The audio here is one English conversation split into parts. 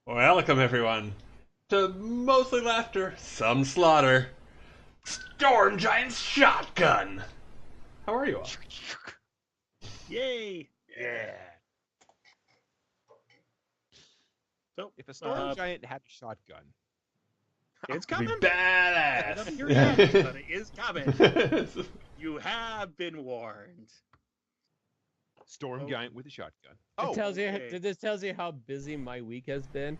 Welcome, everyone, to mostly laughter, some slaughter, Storm Giant's Shotgun. How are you all? Yay! Yeah. So, If a storm giant had a shotgun, it's It'd be coming. badass. Up your ass, but it is coming. You have been warned. storm Oh. giant with a shotgun. It tells okay. you. This tells you how busy my week has been.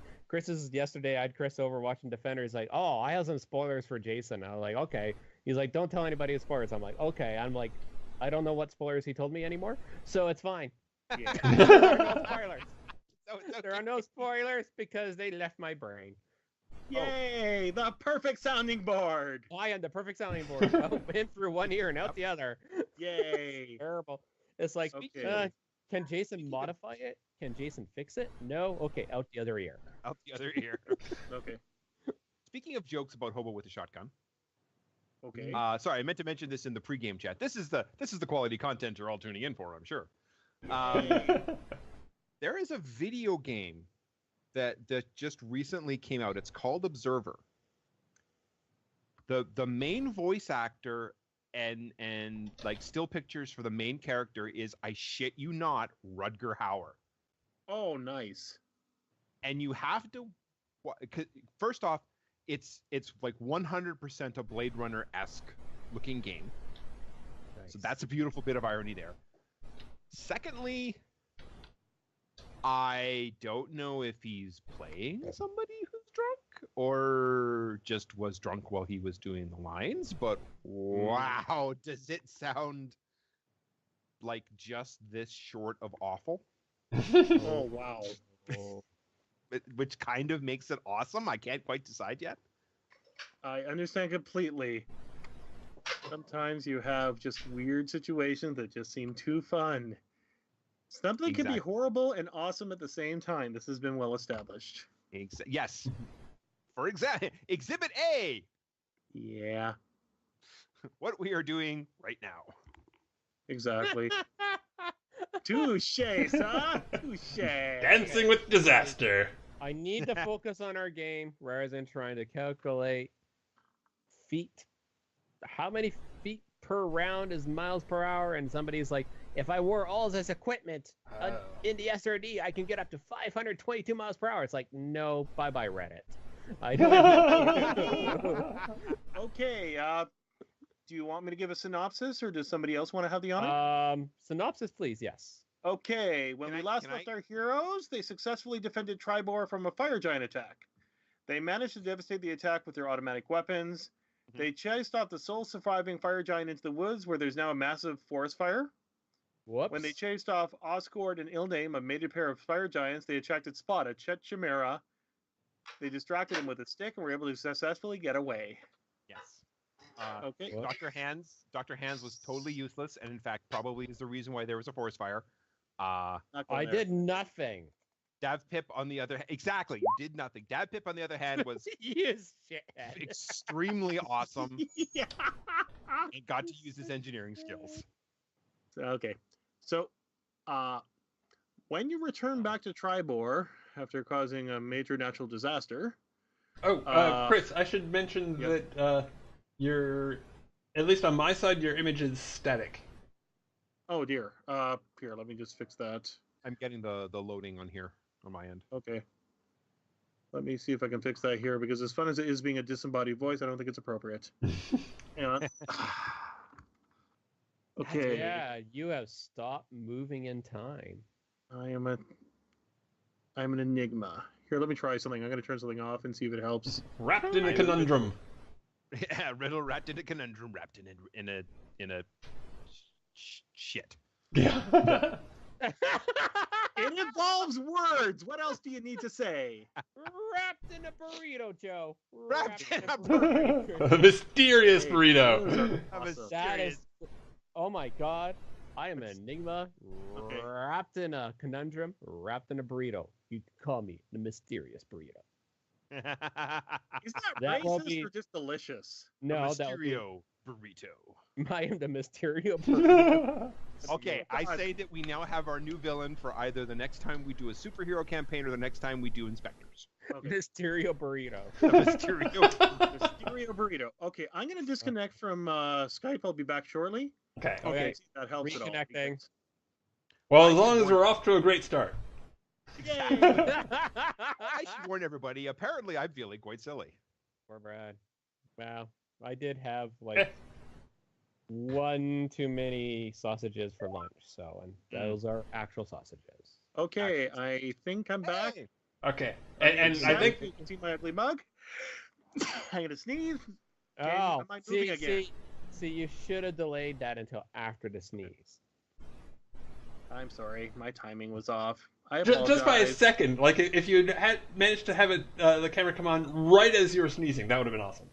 Yesterday. I had Chris over watching Defender. He's like, "Oh, I have some spoilers for Jason." I was like, "Okay." He's like, "Don't tell anybody his spoilers." I'm like, "Okay." I'm like, I don't know what spoilers he told me anymore, so it's fine. Yeah. There are no spoilers. So it's There are no spoilers because they left my brain. Yay! The perfect sounding board. I am the perfect sounding board. In through one ear and out the other. Yay! Terrible. It's like, Okay. can Jason modify it? Can Jason fix it? No. Okay, out the other ear. out the other ear. Okay. Speaking of jokes about hobo with a shotgun, Okay. sorry, I meant to mention this in the pregame chat. This is the quality content you're all tuning in for, I'm sure. There is a video game that just recently came out. It's called Observer. The main voice actor and like still pictures for the main character is, I shit you not, Rutger Hauer. Oh, nice. And you have to first off, it's like 100% a Blade Runner-esque looking game. So that's a beautiful bit of irony there. Secondly, I don't know if he's playing somebody who's drunk or just was drunk while he was doing the lines, but wow, does it sound like just this short of awful? Oh, wow. Which kind of makes it awesome. I can't quite decide yet. I understand completely. Sometimes you have just weird situations that just seem too fun. Something can be Exactly. horrible and awesome at the same time. This has been well established. Yes. For example, Exhibit A, Yeah, what we are doing right now. exactly. Touche, son. Touche. Dancing with Disaster. I need to focus on our game rather than trying to calculate feet. How many feet per round is miles per hour? And somebody's like, if I wore all this equipment in the SRD, I can get up to 522 miles per hour. It's like, no, bye-bye, Reddit. I don't. Okay, do you want me to give a synopsis, or does somebody else want to have the honor? Synopsis, please. Yes. Okay, when Can we I- last can left I- our heroes, they successfully defended Tribor from a fire giant attack. They managed to devastate the attack with their automatic weapons. Mhm. They chased off the sole surviving fire giant into the woods, where there's now a massive forest fire. Whoops. When they chased off Oscord and Ilname, a mated pair of fire giants, they attracted Spot, a Chet Chimera. They distracted him with a stick and were able to successfully get away. Yes. Okay. What? Dr. Hands was totally useless, and in fact, probably is the reason why there was a forest fire. Not going I there. did nothing. Dav Pip, on the other exactly, you did nothing. Dav Pip, on the other hand, was You shit. extremely awesome Yeah. and got to use his engineering skills. Okay. So, when you return back to Tribor after causing a major natural disaster, Chris, I should mention Yep. that your, at least on my side, your image is static. oh dear. Here, let me just fix that. I'm getting the loading on here on my end. Okay. Let me see if I can fix that here, because as fun as it is being a disembodied voice, I don't think it's appropriate. Hang on. Okay. Yeah, you have stopped moving in time. I'm an enigma. Here, let me try something. I'm going to turn something off and see if it helps. Wrapped in a conundrum. Yeah, riddle wrapped in a conundrum, wrapped in a shit. Yeah. It involves words. What else do you need to say? Wrapped in a burrito, Joe. Wrapped in a A mysterious Hey, burrito. those are I was awesome. That is. Oh my God. I am an enigma Okay. wrapped in a conundrum, wrapped in a burrito. You can call me the mysterious burrito. Is that That will racist be- or just delicious? No, that would be Mysterio burrito. I am the Mysterio burrito. Okay, I God. say that we now have our new villain for either the next time we do a superhero campaign or the next time we do inspectors. Okay. Mysterio burrito. The Mysterio. Mysterio burrito. Okay, I'm gonna disconnect from Skype. I'll be back shortly. Okay. Okay, Okay. see if that helps at all. Reconnecting. Well, I as long should as we're off to a great start. Yay! I should warn everybody. Apparently, I'm feeling quite silly. Poor Brad. Wow. I did have like one too many sausages for lunch, so and those are actual sausages. Okay, I think I'm back. Hey! Okay. And I think you can see my ugly mug. I'm gonna sneeze. Okay, Oh, am I moving again? see, you should have delayed that until after the sneeze. I'm sorry, my timing was off. I just by a apologize. second, like if you had managed to have it, the camera come on right as you were sneezing, that would have been awesome.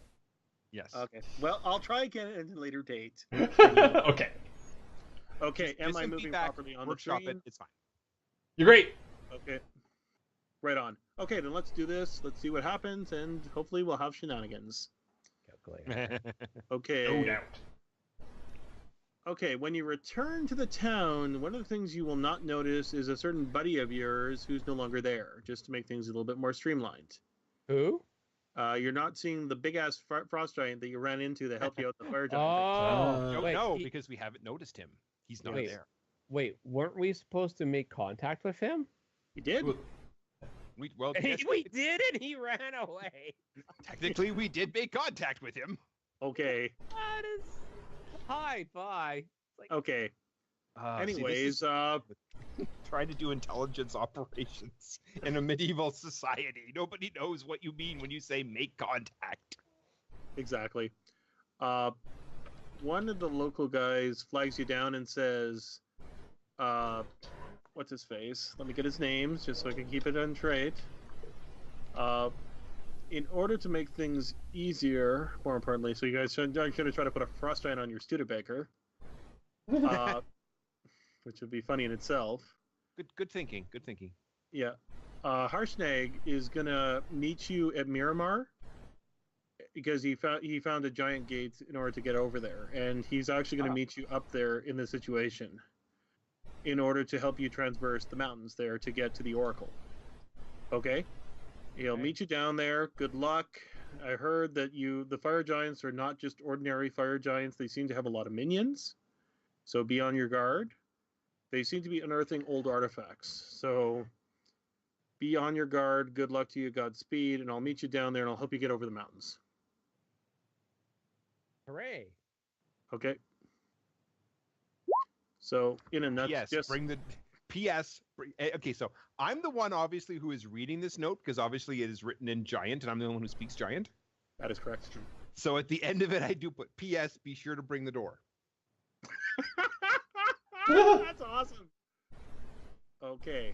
Yes. Okay, well, I'll try again at a later date. Okay. Okay, am Just I some moving feedback, properly on the workshop screen? it. It's fine. You're great. Okay, right on. Okay, then let's do this. Let's see what happens, and hopefully we'll have shenanigans. Calculator. Okay. No doubt. Okay, when you return to the town, one of the things you will not notice is a certain buddy of yours who's no longer there, just to make things a little bit more streamlined. Who? You're not seeing the big-ass frost giant that you ran into that helped you out the fire giant. Oh, Don't wait, know he- because we haven't noticed him. He's not Wait. there. wait, weren't we supposed to make contact with him? You did? Well, yes, we did, and he ran away. technically we did make contact with him. Okay. That is. Hi, bye. Okay. Anyways, Trying to do intelligence operations in a medieval society. Nobody knows what you mean when you say make contact. exactly. One of the local guys flags you down and says, what's his face? Let me get his names just so I can keep it on trade. In order to make things easier, more importantly, so you guys should try to put a frost giant on your Studebaker, which would be funny in itself. Good thinking. Good thinking. Yeah. Harshnag is gonna meet you at Miramar because he found a giant gate in order to get over there, and he's actually gonna meet you up there in the situation in order to help you traverse the mountains there to get to the Oracle. Okay? He'll meet you down there. Good luck. I heard that the fire giants are not just ordinary fire giants. They seem to have a lot of minions. So be on your guard. They seem to be unearthing old artifacts. So be on your guard. Good luck to you. Godspeed. And I'll meet you down there and I'll help you get over the mountains. Hooray. Okay? So in a nutshell, Yes. Bring the P.S. Okay, so I'm the one obviously who is reading this note because obviously it is written in Giant, and I'm the only one who speaks Giant. that is correct. So at the end of it, I do put P.S. Be sure to bring the door. That's awesome. Okay.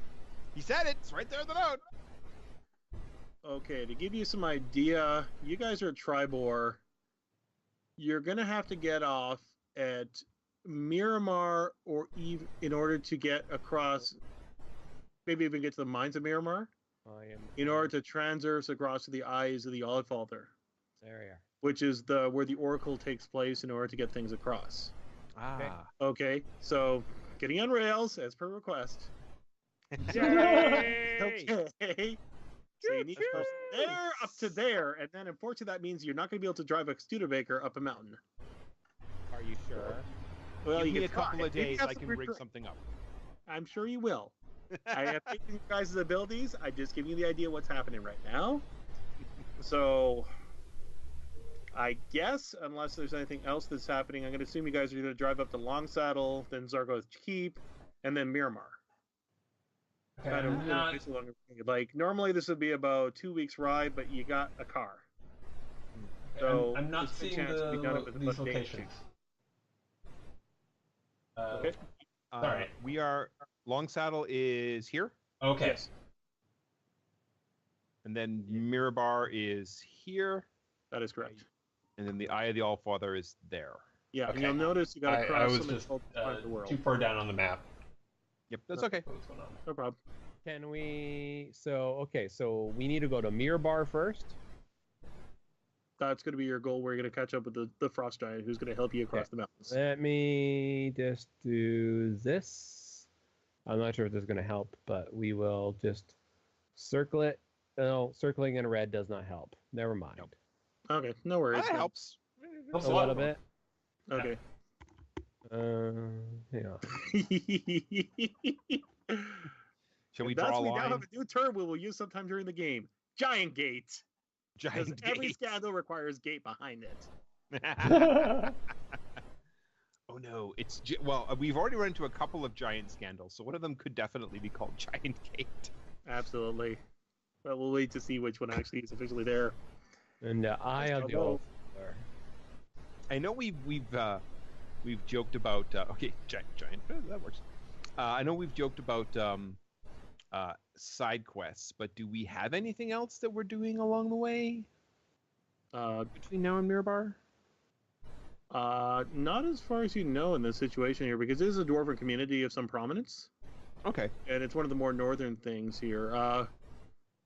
He said it. It's right there in the note. Okay, to give you some idea, you guys are at Tribor. You're going to have to get off at Miramar or even in order to get across, maybe even get to the mines of Miramar, in order to transverse across to the eyes of the Allfather, There which is where the Oracle takes place in order to get things across. Ah. Okay, so getting on rails as per request. you are. Yay! Okay. So you need to go from there up to there, and then unfortunately that means you're not going to be able to drive a Studebaker up a mountain. Are you sure? Well, Give you me a can couple try. of Maybe days. have I some can rig regret. something up. I'm sure you will. I have faith in you guys' abilities. I'm just giving you the idea of what's happening right now. So, I guess, unless there's anything else that's happening, I'm going to assume you guys are going to drive up to Long Saddle, then Zargoth Keep, and then Miramar. Okay, Kind of I'm not- like normally this would be about 2 weeks ride, but you got a car. So I'm not there's a seeing chance we done it with these about a day or locations. Okay. Alright. We are. Long Saddle is here, Okay. Yes, and then Mirabar is here, that is correct. and then the Eye of the Allfather is there. Yeah, and Okay. you'll notice you got to I cross was something just called the Front of the World. too far down on the map. Yep, that's okay. What's going on? No problem. Can we? So we need to go to Mirabar first. That's going to be your goal, where you're going to catch up with the frost giant, who's going to help you across the mountains. Let me just do this. I'm not sure if this is going to help, but we will just circle it. No, circling in red does not help. Never mind. Nope. Okay, no worries. That helps. Helps A little bit. Okay. Yeah. Shall we Thus, draw a we now line? have a new term we will use sometime during the game. Giant gate. Because Giant every gate. scandal requires gate behind it. Oh no, it's well, we've already run into a couple of giant scandals, so one of them could definitely be called Giant Gate. Absolutely. But we'll wait to see which one actually is officially there. And Eye of the Old Father. I know we've joked about okay, giant that works. I know we've joked about side quests, but do we have anything else that we're doing along the way between now and Mirabar? Not as far as you know in this situation here, because it is a dwarven community of some prominence, Okay. and it's one of the more northern things here.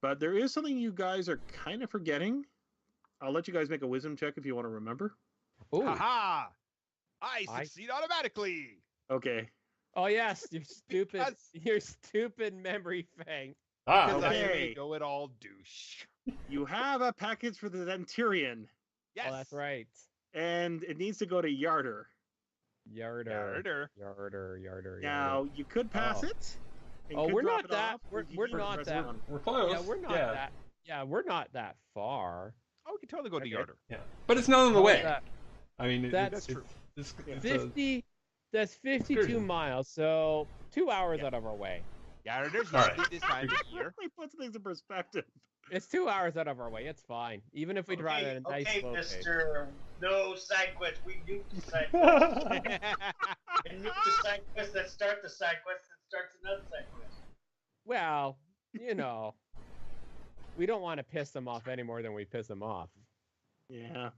But there is something you guys are kind of forgetting. I'll let you guys make a wisdom check if you want to remember. Ooh. Haha! I succeed automatically. Okay. Oh yes, you stupid, Because- your stupid memory fang. Ah, Because okay. I Okay. know it all douche. You have a package for the Centurion, Yes. Oh, that's right. and it needs to go to Yarder. Yarder. Now, you could pass Oh. it. and Oh, could we're drop not it that- off, we're- or you we're can not press that- on. We're close. Yeah, we're not that. Yeah, we're not that far. Oh, we can totally go to Okay. Yarder. Yeah, but it's not on the How way. is that? I mean, That's it's, true. It's, Yeah. it's 50. That's 52 excursion. miles, so 2 hours Yeah. out of our way. Yarder's All right. lovely this time of year. Really puts things in perspective. It's 2 hours out of our way. It's fine, even if we drive at a nice okay, slow pace. Mr. No side quest. We nuke the side quest. And nuke the side quest that start the side quest that starts another side quest. Well, you know, we don't want to piss them off any more than we piss them off. Yeah.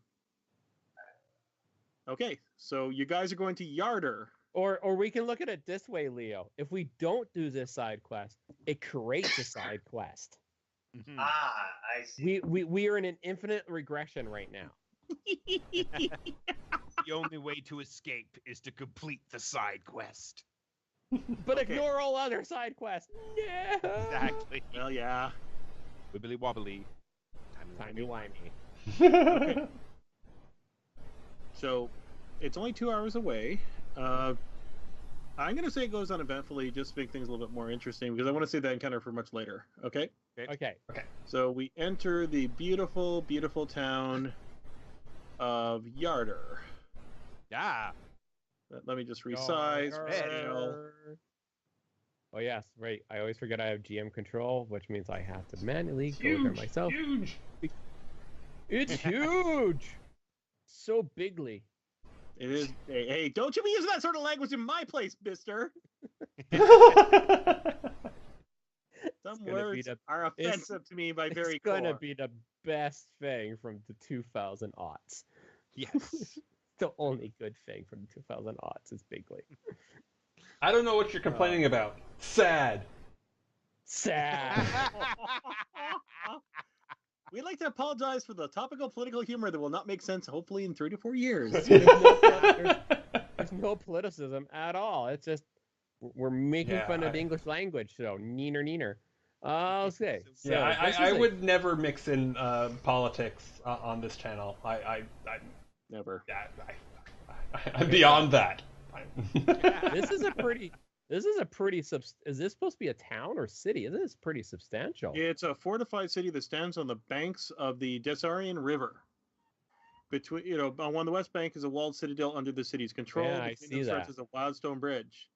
Okay, so you guys are going to Yarder. Or we can look at it this way, Leo. If we don't do this side quest, it creates a side quest. Mhm. Ah, I see. We are in an infinite regression right now. The only way to escape is to complete the side quest. But Okay. ignore all other side quests. No. Exactly. Well, yeah. Wibbly wobbly. Timey-wimey. Okay. So, it's only 2 hours away. I'm going to say it goes uneventfully just to make things a little bit more interesting, because I want to save that encounter for much later. Okay? Okay. So, we enter the beautiful, beautiful town of Yarder. Yeah. Let me just resize. scale. Oh yes, right. I always forget I have GM control, which means I have to manually It's go there huge, myself. huge. It's huge. So bigly. It is. Hey, don't you be using that sort of language in my place, mister. Some gonna be words the- are offensive to me by very It's gonna core. be the best thing from the 2000 aughts. Yes. The only good thing from the 2000 aughts is bigly. I don't know what you're complaining about. Sad. Sad. We'd like to apologize for the topical political humor that will not make sense, hopefully, in 3 to 4 years. There's no politicism at all. It's just we're making Yeah, fun of I- the English language, so neener. Okay. So Yeah, this I is a- would never mix in politics on this channel. Never. I'm beyond that. This is a pretty. Is this supposed to be a town or city? This is pretty substantial. It's a fortified city that stands on the banks of the Desarian River. Between, on the west bank is a walled citadel under the city's control. Yeah, I Between see them starts that. is a wild stone bridge.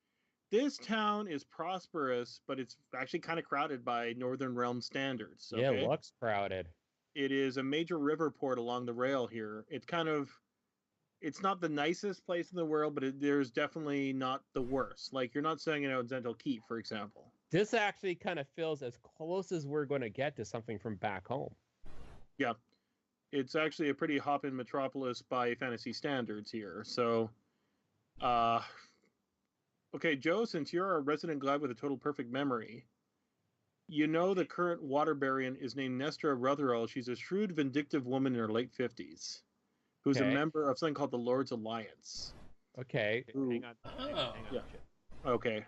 This town is prosperous, but it's actually kind of crowded by Northern Realm standards. Yeah, Okay? it looks crowded. It is a major river port along the rail here. It's not the nicest place in the world, but there's definitely not the worst. Like, you're not saying out Zental Keep, for example. This actually kind of feels as close as we're going to get to something from back home. Yeah. It's actually a pretty hoppin' metropolis by fantasy standards here. So, okay, Joe, since you're a resident glad with a total perfect memory, You know the current water baron is named Nestra Rutherall. She's a shrewd, vindictive woman in her late 50s who's a Okay. member of something called the Lord's Alliance. Okay. Ooh. Hang on. Hang on. Yeah. Okay.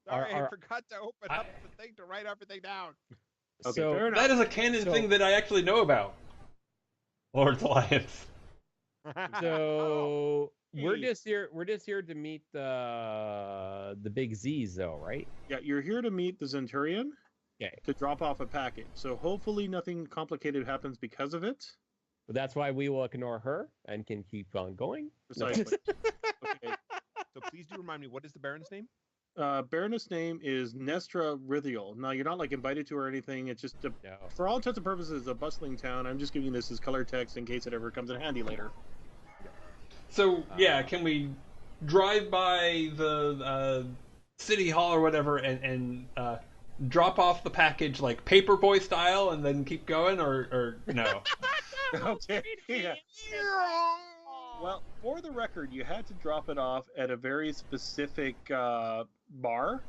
Sorry, Are- I forgot to open up the thing to write everything down. Okay, So fair enough. That is a canon thing that I actually know about. Lord's Alliance. So we're Hey. just here. We're just here to meet the big Z's, though, right? Yeah, you're here to meet the Centurion Okay. to drop off a package. So hopefully nothing complicated happens because of it. But that's why we will ignore her and can keep on going. No. Precisely. Okay. So please do remind me, what is the Baron's name? Baroness' name is Nestra Rithiel. Now, you're not like invited to or anything. It's just, No. for all intents and purposes, a bustling town. I'm just giving you this as color text in case it ever comes in handy later. So yeah, can we drive by the city hall or whatever and drop off the package like paperboy style and then keep going, or no? Okay. Yeah. Well, for the record, you had to drop it off at a very specific bar,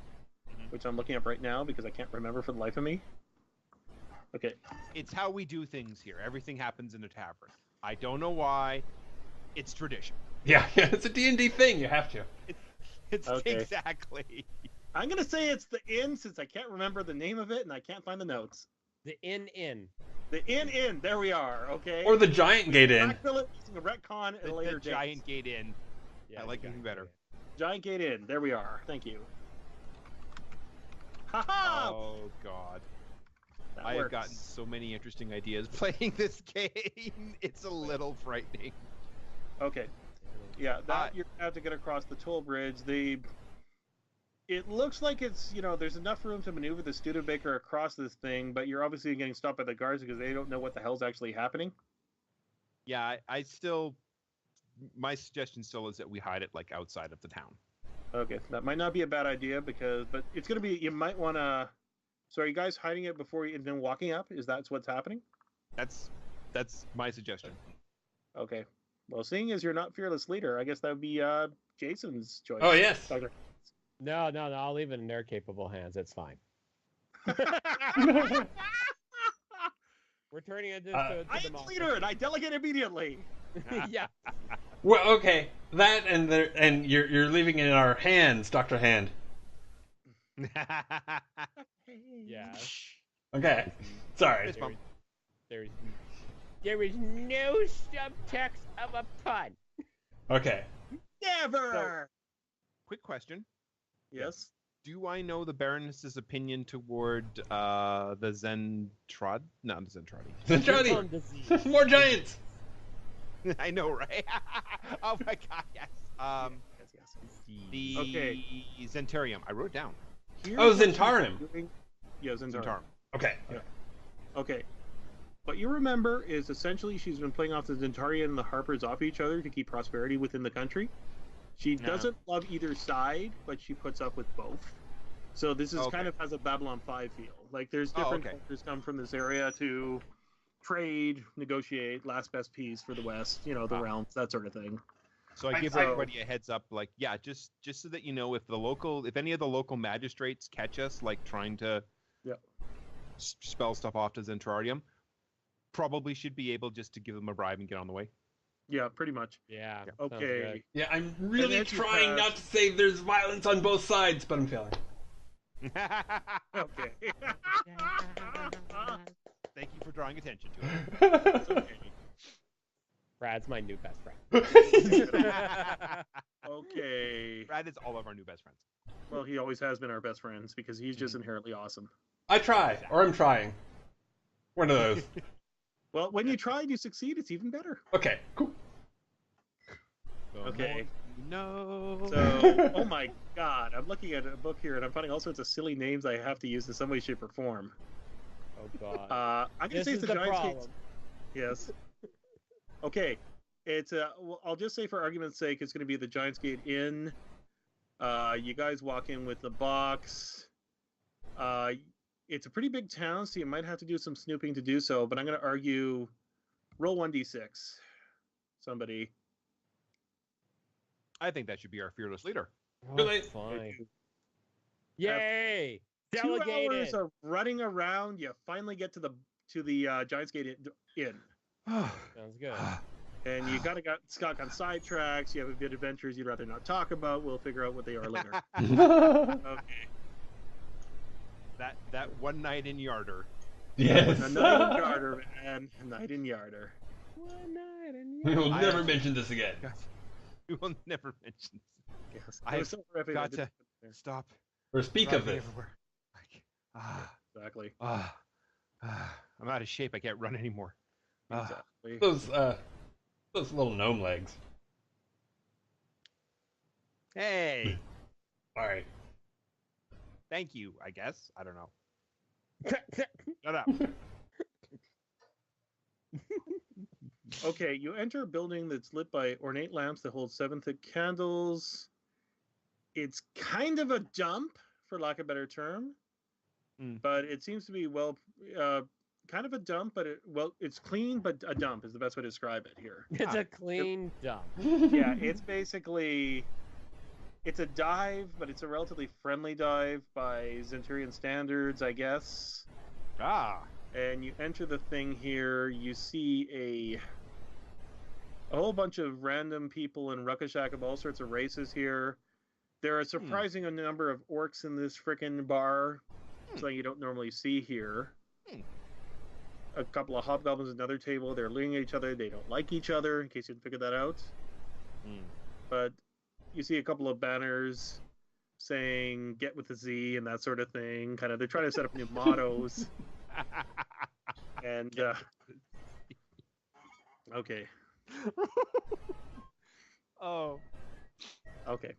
which I'm looking up right now because I can't remember for the life of me. Okay. It's how we do things here. Everything happens in a tavern. I don't know why. It's tradition. Yeah, it's a D&D thing. You have to. It's Okay. exactly. I'm going to say it's the Inn since I can't remember the name of it and I can't find the notes. The inn. The Inn. There we are. Okay. Or the Giant Gate Inn. Backfill it using a retcon at a later The date. Giant Gate Inn. I like it exactly. better. Giant Gate Inn. There we are. Thank you. Ha-ha! Oh God. That I have works. gotten so many interesting ideas playing this game. It's a little frightening. Okay. Yeah, that you're gonna have to get across the toll bridge. It looks like it's, there's enough room to maneuver the Studebaker across this thing, but you're obviously getting stopped by the guards because they don't know what the hell's actually happening. Yeah, my suggestion still is that we hide it like outside of the town. Okay, that might not be a bad idea but it's gonna be. You might want to. So are you guys hiding it before you and then walking up? Is that what's happening? That's my suggestion. Okay. Well, seeing as you're not fearless leader, I guess that would be Jason's choice. Oh yes. Doctor. No. I'll leave it in their capable hands. It's fine. We're turning it to I am democracy. leader and I delegate immediately. Yeah. Well, okay. That and you're leaving it in our hands, Dr. Hand. Yeah. Okay. Sorry. Fist bump. There is no subtext of a pun. Okay. Never. Quick question. Yes. Do I know the Baroness's opinion toward the Zentrad? Not the Zentradi. Johnny. Pun disease. More giants. I know, right? Oh my God, yes. Yes. The Okay. Zentarium. I wrote it down. Here's Oh, what she's Zentarum. doing. Yeah, Zentarum. Zentarum. Okay. Yeah. Okay. What you remember is essentially she's been playing off the Zentarian and the Harpers off each other to keep prosperity within the country. She Yeah. doesn't love either side, but she puts up with both. So this is Okay. kind of has a Babylon 5 feel. Like there's different okay. cultures come from this area to trade, negotiate, last best piece for the West, the realms, that sort of thing. So I give So- everybody a heads up, like, yeah, just so that you know, if any of the local magistrates catch us, like trying to Yep. spell stuff off to Zentrarium, probably should be able just to give them a bribe and get on the way. Yeah, pretty much. Yeah. sounds Okay. good. Yeah, I'm really then she trying says- not to say there's violence on both sides, but I'm failing. Okay. Thank you for drawing attention to it. Brad's my new best friend. Okay. Brad is all of our new best friends. Well, he always has been our best friends because he's just inherently awesome. I try, or I'm trying. One of those. Well, when you try and you succeed, it's even better. Okay, cool. Okay. No. So, oh my God, I'm looking at a book here and I'm finding all sorts of silly names I have to use in some way, shape, or form. Oh God. I'm gonna This say is it's the the Giants problem. Gate. Yes. Okay. It's well, I'll just say for argument's sake, it's gonna be the Giants Gate Inn. You guys walk in with the box. It's a pretty big town, so you might have to do some snooping to do so. But I'm gonna argue, roll 1d6. Somebody. I think that should be our fearless leader. Oh, Really? fine. Yay! 2 Delegated. hours of running around, you finally get to the Giants Gate Inn. Sounds good. And you got stuck on sidetracks. You have a bit of adventures you'd rather not talk about. We'll figure out what they are later. Okay. That one night in Yarder. Yes. A night in Yarder, man. A night in Yarder. One night and We will never mention this again. We will never mention this. Yes. I've It was so horrific. got to stop. Or speak of driving this. everywhere. Like, Exactly. I'm out of shape. I can't run anymore. Exactly. Those little gnome legs. Hey, All right. thank you. I guess I don't know. Shut up. Okay, you enter a building that's lit by ornate lamps that hold 7 thick candles. It's kind of a dump, for lack of a better term, but it seems to be kind of a dump, but it's clean, but a dump is the best way to describe it here. It's a clean dump. Yeah, it's basically, it's a dive, but it's a relatively friendly dive by Zenturian standards, I guess. And you enter the thing here, you see a whole bunch of random people in Ruckashack of all sorts of races here. There are a surprising number of orcs in this frickin' bar, something you don't normally see here. A couple of hobgoblins at another table. They're looking at each other. They don't like each other, in case you didn't figure that out. But you see a couple of banners saying "Get with the Z" and that sort of thing. Kind of, they're trying to set up new mottos. And okay. Oh. Okay.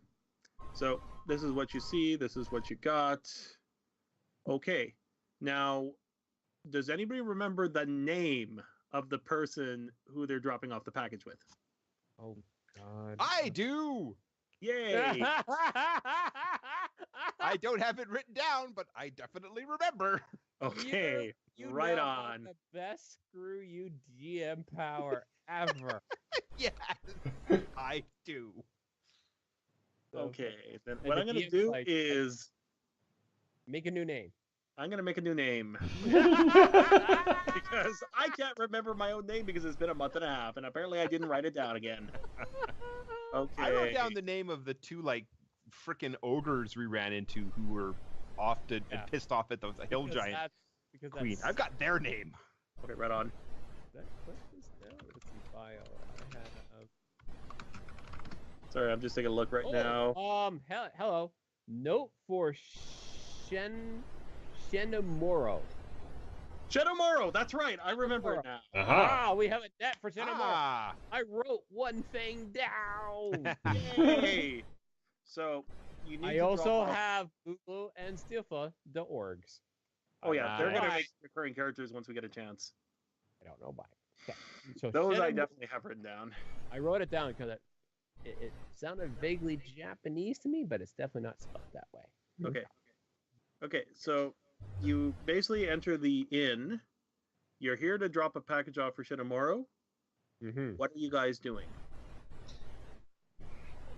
So this is what you see. This is what you got. Okay. Now, does anybody remember the name of the person who they're dropping off the package with? Oh God. I do. Yay! I don't have it written down, but I definitely remember. Okay. You right now on. have the best screw you GM power ever. Yes, I do. Okay. Then And what the I'm going to GM's do like, is make a new name. I'm going to make a new name. Because I can't remember my own name because it's been a month and a half, and apparently I didn't write it down again. Okay. I wrote down the name of the two frickin' ogres we ran into who were often pissed off at the hill giant queen. I've got their name. Okay, right on. What is that? What is the bio I have? Sorry, I'm just taking a look right now. Hello. Note for Shenomoro. Shenomoro, that's right. I remember it now. Aha. We have a net for Shenomoro. I wrote one thing down. Yay! So you need. I to also drop off... have Bulu and Stilfa, the orgs. Oh yeah, they're gonna Nice. make recurring characters once we get a chance. I don't know why. Okay. So Those I Shenomoro- definitely have written down. I wrote it down because it sounded vaguely Japanese to me, but it's definitely not spelled that way. Okay. Okay, so you basically enter the inn. You're here to drop a package off for Shenomoro. Mm-hmm. What are you guys doing?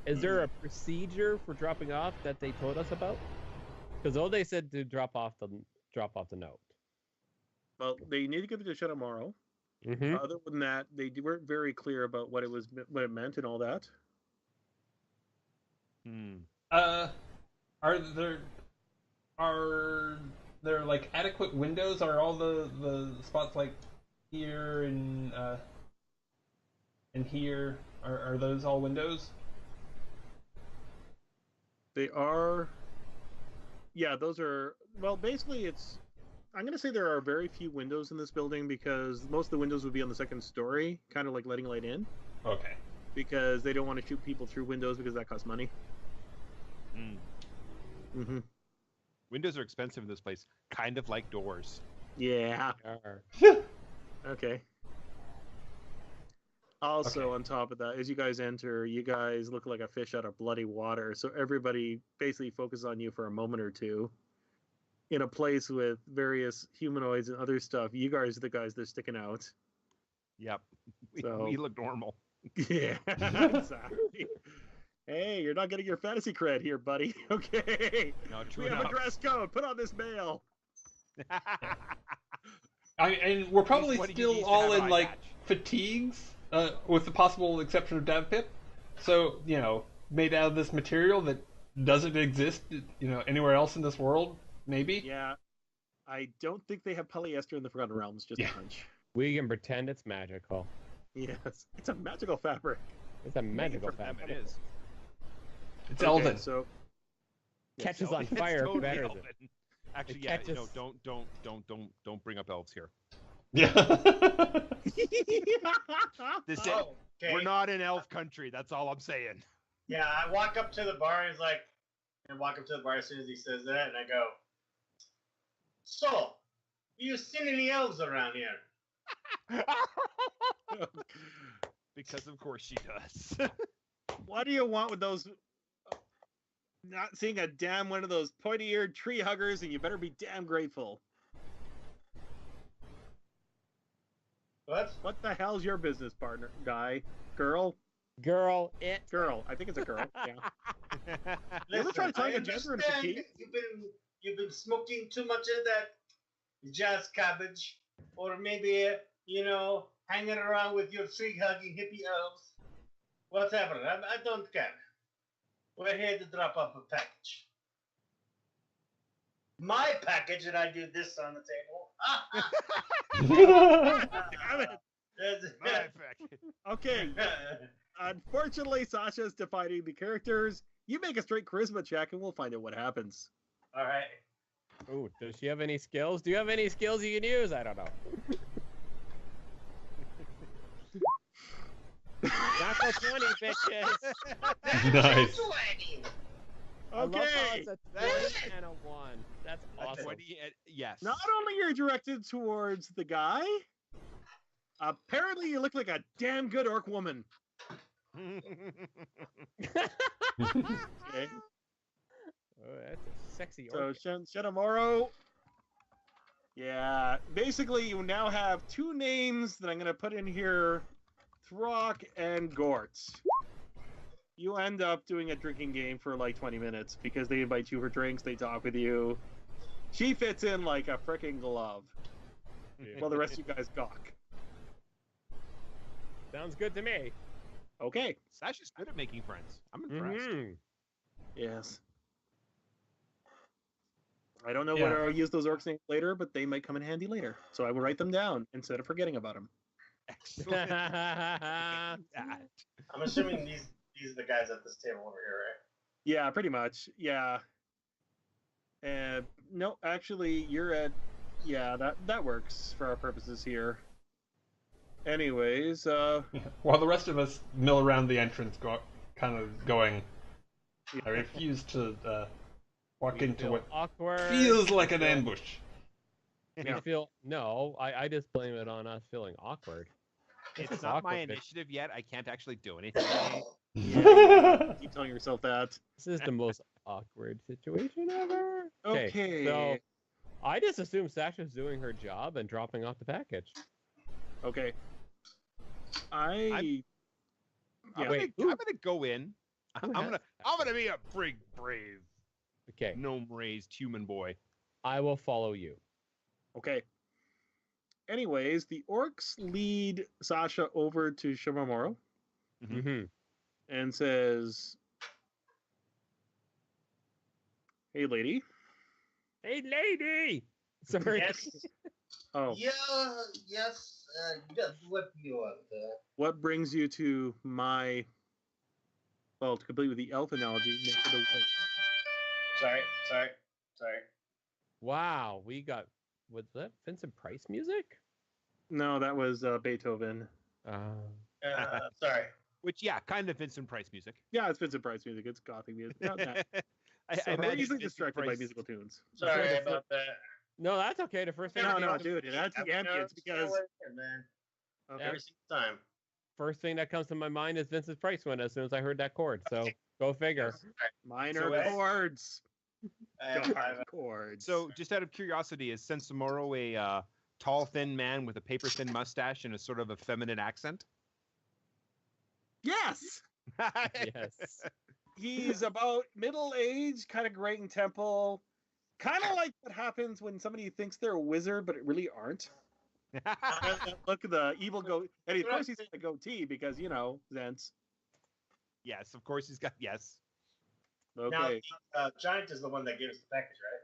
Is there a procedure for dropping off that they told us about? Because all they said to drop off the note. Well, they need to give it to Shenomoro. Mm-hmm. Other than that, they weren't very clear about what it meant and all that. Are there like adequate windows? Are all the spots like here and here are those all windows? They are. Yeah, those are. Well, basically, it's. I'm going to say there are very few windows in this building because most of the windows would be on the second story, kind of like letting light in. Okay. Because they don't want to shoot people through windows because that costs money. Mm-hmm. Windows are expensive in this place, kind of like doors. Yeah. Okay. Also, on top of that, as you guys enter, you guys look like a fish out of bloody water. So everybody basically focuses on you for a moment or two. In a place with various humanoids and other stuff, you guys are the guys that are sticking out. Yep. So- We look normal. Yeah, exactly. Hey, you're not getting your fantasy cred here, buddy. Okay. No, true We have a enough. dress code. Put on this mail. And we're probably what he still needs to all have an in eye like patch. fatigues, with the possible exception of Dav Pip. So made out of this material that doesn't exist, anywhere else in this world. Maybe. Yeah. I don't think they have polyester in the Forgotten Realms. Just a hunch. We can pretend it's magical. Yes, it's a magical fabric. It's a magical For them, fabric. it is. It's Elven. So Catches so- on It's fire totally better elven. than... Actually, It yeah. catches- Don't bring up elves here. Yeah. This Oh, okay. We're not in elf country. That's all I'm saying. Yeah, I walk up to the bar. He's like, and walk up to the bar as soon as he says that, and I go, "So, you seen any elves around here?" Because of course she does. What do you want with those? Not seeing a damn one of those pointy-eared tree huggers, and you better be damn grateful. What? What the hell's your business partner? Guy? Girl? Girl, it. Girl. I think it's a girl. Yeah. You ever Listen, try to tell I your gender in understand fatigue? you've been smoking too much of that jazz cabbage, or maybe hanging around with your tree hugging hippie elves. Whatever. I don't care. We're here to drop off a package. My package, and I do this on the table. Damn it. My effect. Okay. Unfortunately, Sasha's defining the characters. You make a straight charisma check, and we'll find out what happens. All right. Ooh, does she have any skills? Do you have any skills you can use? I don't know. Natural 20, bitches. Nice. 20. I love how Okay. it's a 20 and a 1. That's awesome. 20, yes. Not only you're directed towards the guy, apparently you look like a damn good orc woman. Okay. Oh, that's a sexy So orc. Shenomoro. Yeah. Basically, you now have two names that I'm going to put in here: Throck and Gort. You end up doing a drinking game for like 20 minutes because they invite you for drinks, they talk with you. She fits in like a freaking glove. While the rest of you guys gawk. Sounds good to me. Okay. Sasha's good at making friends. I'm impressed. Mhm. Yes. I don't know Yeah. whether I'll use those orcs names later, but they might come in handy later. So I will write them down instead of forgetting about them. Excellent. I'm assuming these are the guys at this table over here, right? Yeah, pretty much. Yeah. No, actually, you're at. Yeah, that works for our purposes here. Anyways, While the rest of us mill around the entrance, kind of going, I refuse to walk We into feel what awkward. feels like an ambush. We Yeah. feel no. I just blame it on us feeling awkward. This It's is not my awkward, but initiative yet. I can't actually do anything. keep telling yourself that. This is the most awkward situation ever. Okay. So I just assume Sasha's doing her job and dropping off the package. Okay. I'm Yeah. Wait, I'm gonna go in. I'm has- gonna be a big, brave, Okay, gnome-raised human boy. I will follow you. Okay. Anyways, the orcs lead Sasha over to Shimamoro Mm-hmm. and says, "Hey, lady." Hey, lady. Sorry. Yes. Oh, Yeah. Yes. Yes. What do you want? what brings you to my? Well, to complete with the elf analogy, neck of the woods. Sorry. Wow, we got. Was that Vincent Price music? No, that was Beethoven. Sorry. Which, yeah, kind of Vincent Price music. Yeah, it's Vincent Price music. It's gothic music. Not that. I We're imagine easily Vincent distracted by Price- musical tunes. Sorry about that. No, that's okay. The first thing. No, that no, comes- dude, it adds the ambience because. Man. Okay. Every single time. First thing that comes to my mind is Vincent Price one as soon as I heard that chord. So go figure. Minor So it's- chords. I Dark chords. So, just out of curiosity, is Sensimoro a tall, thin man with a paper-thin mustache and a sort of a feminine accent? yes. Yes. He's about middle-aged, kind of great in temple. Kind of like what happens when somebody thinks they're a wizard, but it really aren't. Look at the evil goat. And of course he's got a goatee because, Zents. Yes, of course he's got, yes. Okay. Now, Giant is the one that gave us the package, right?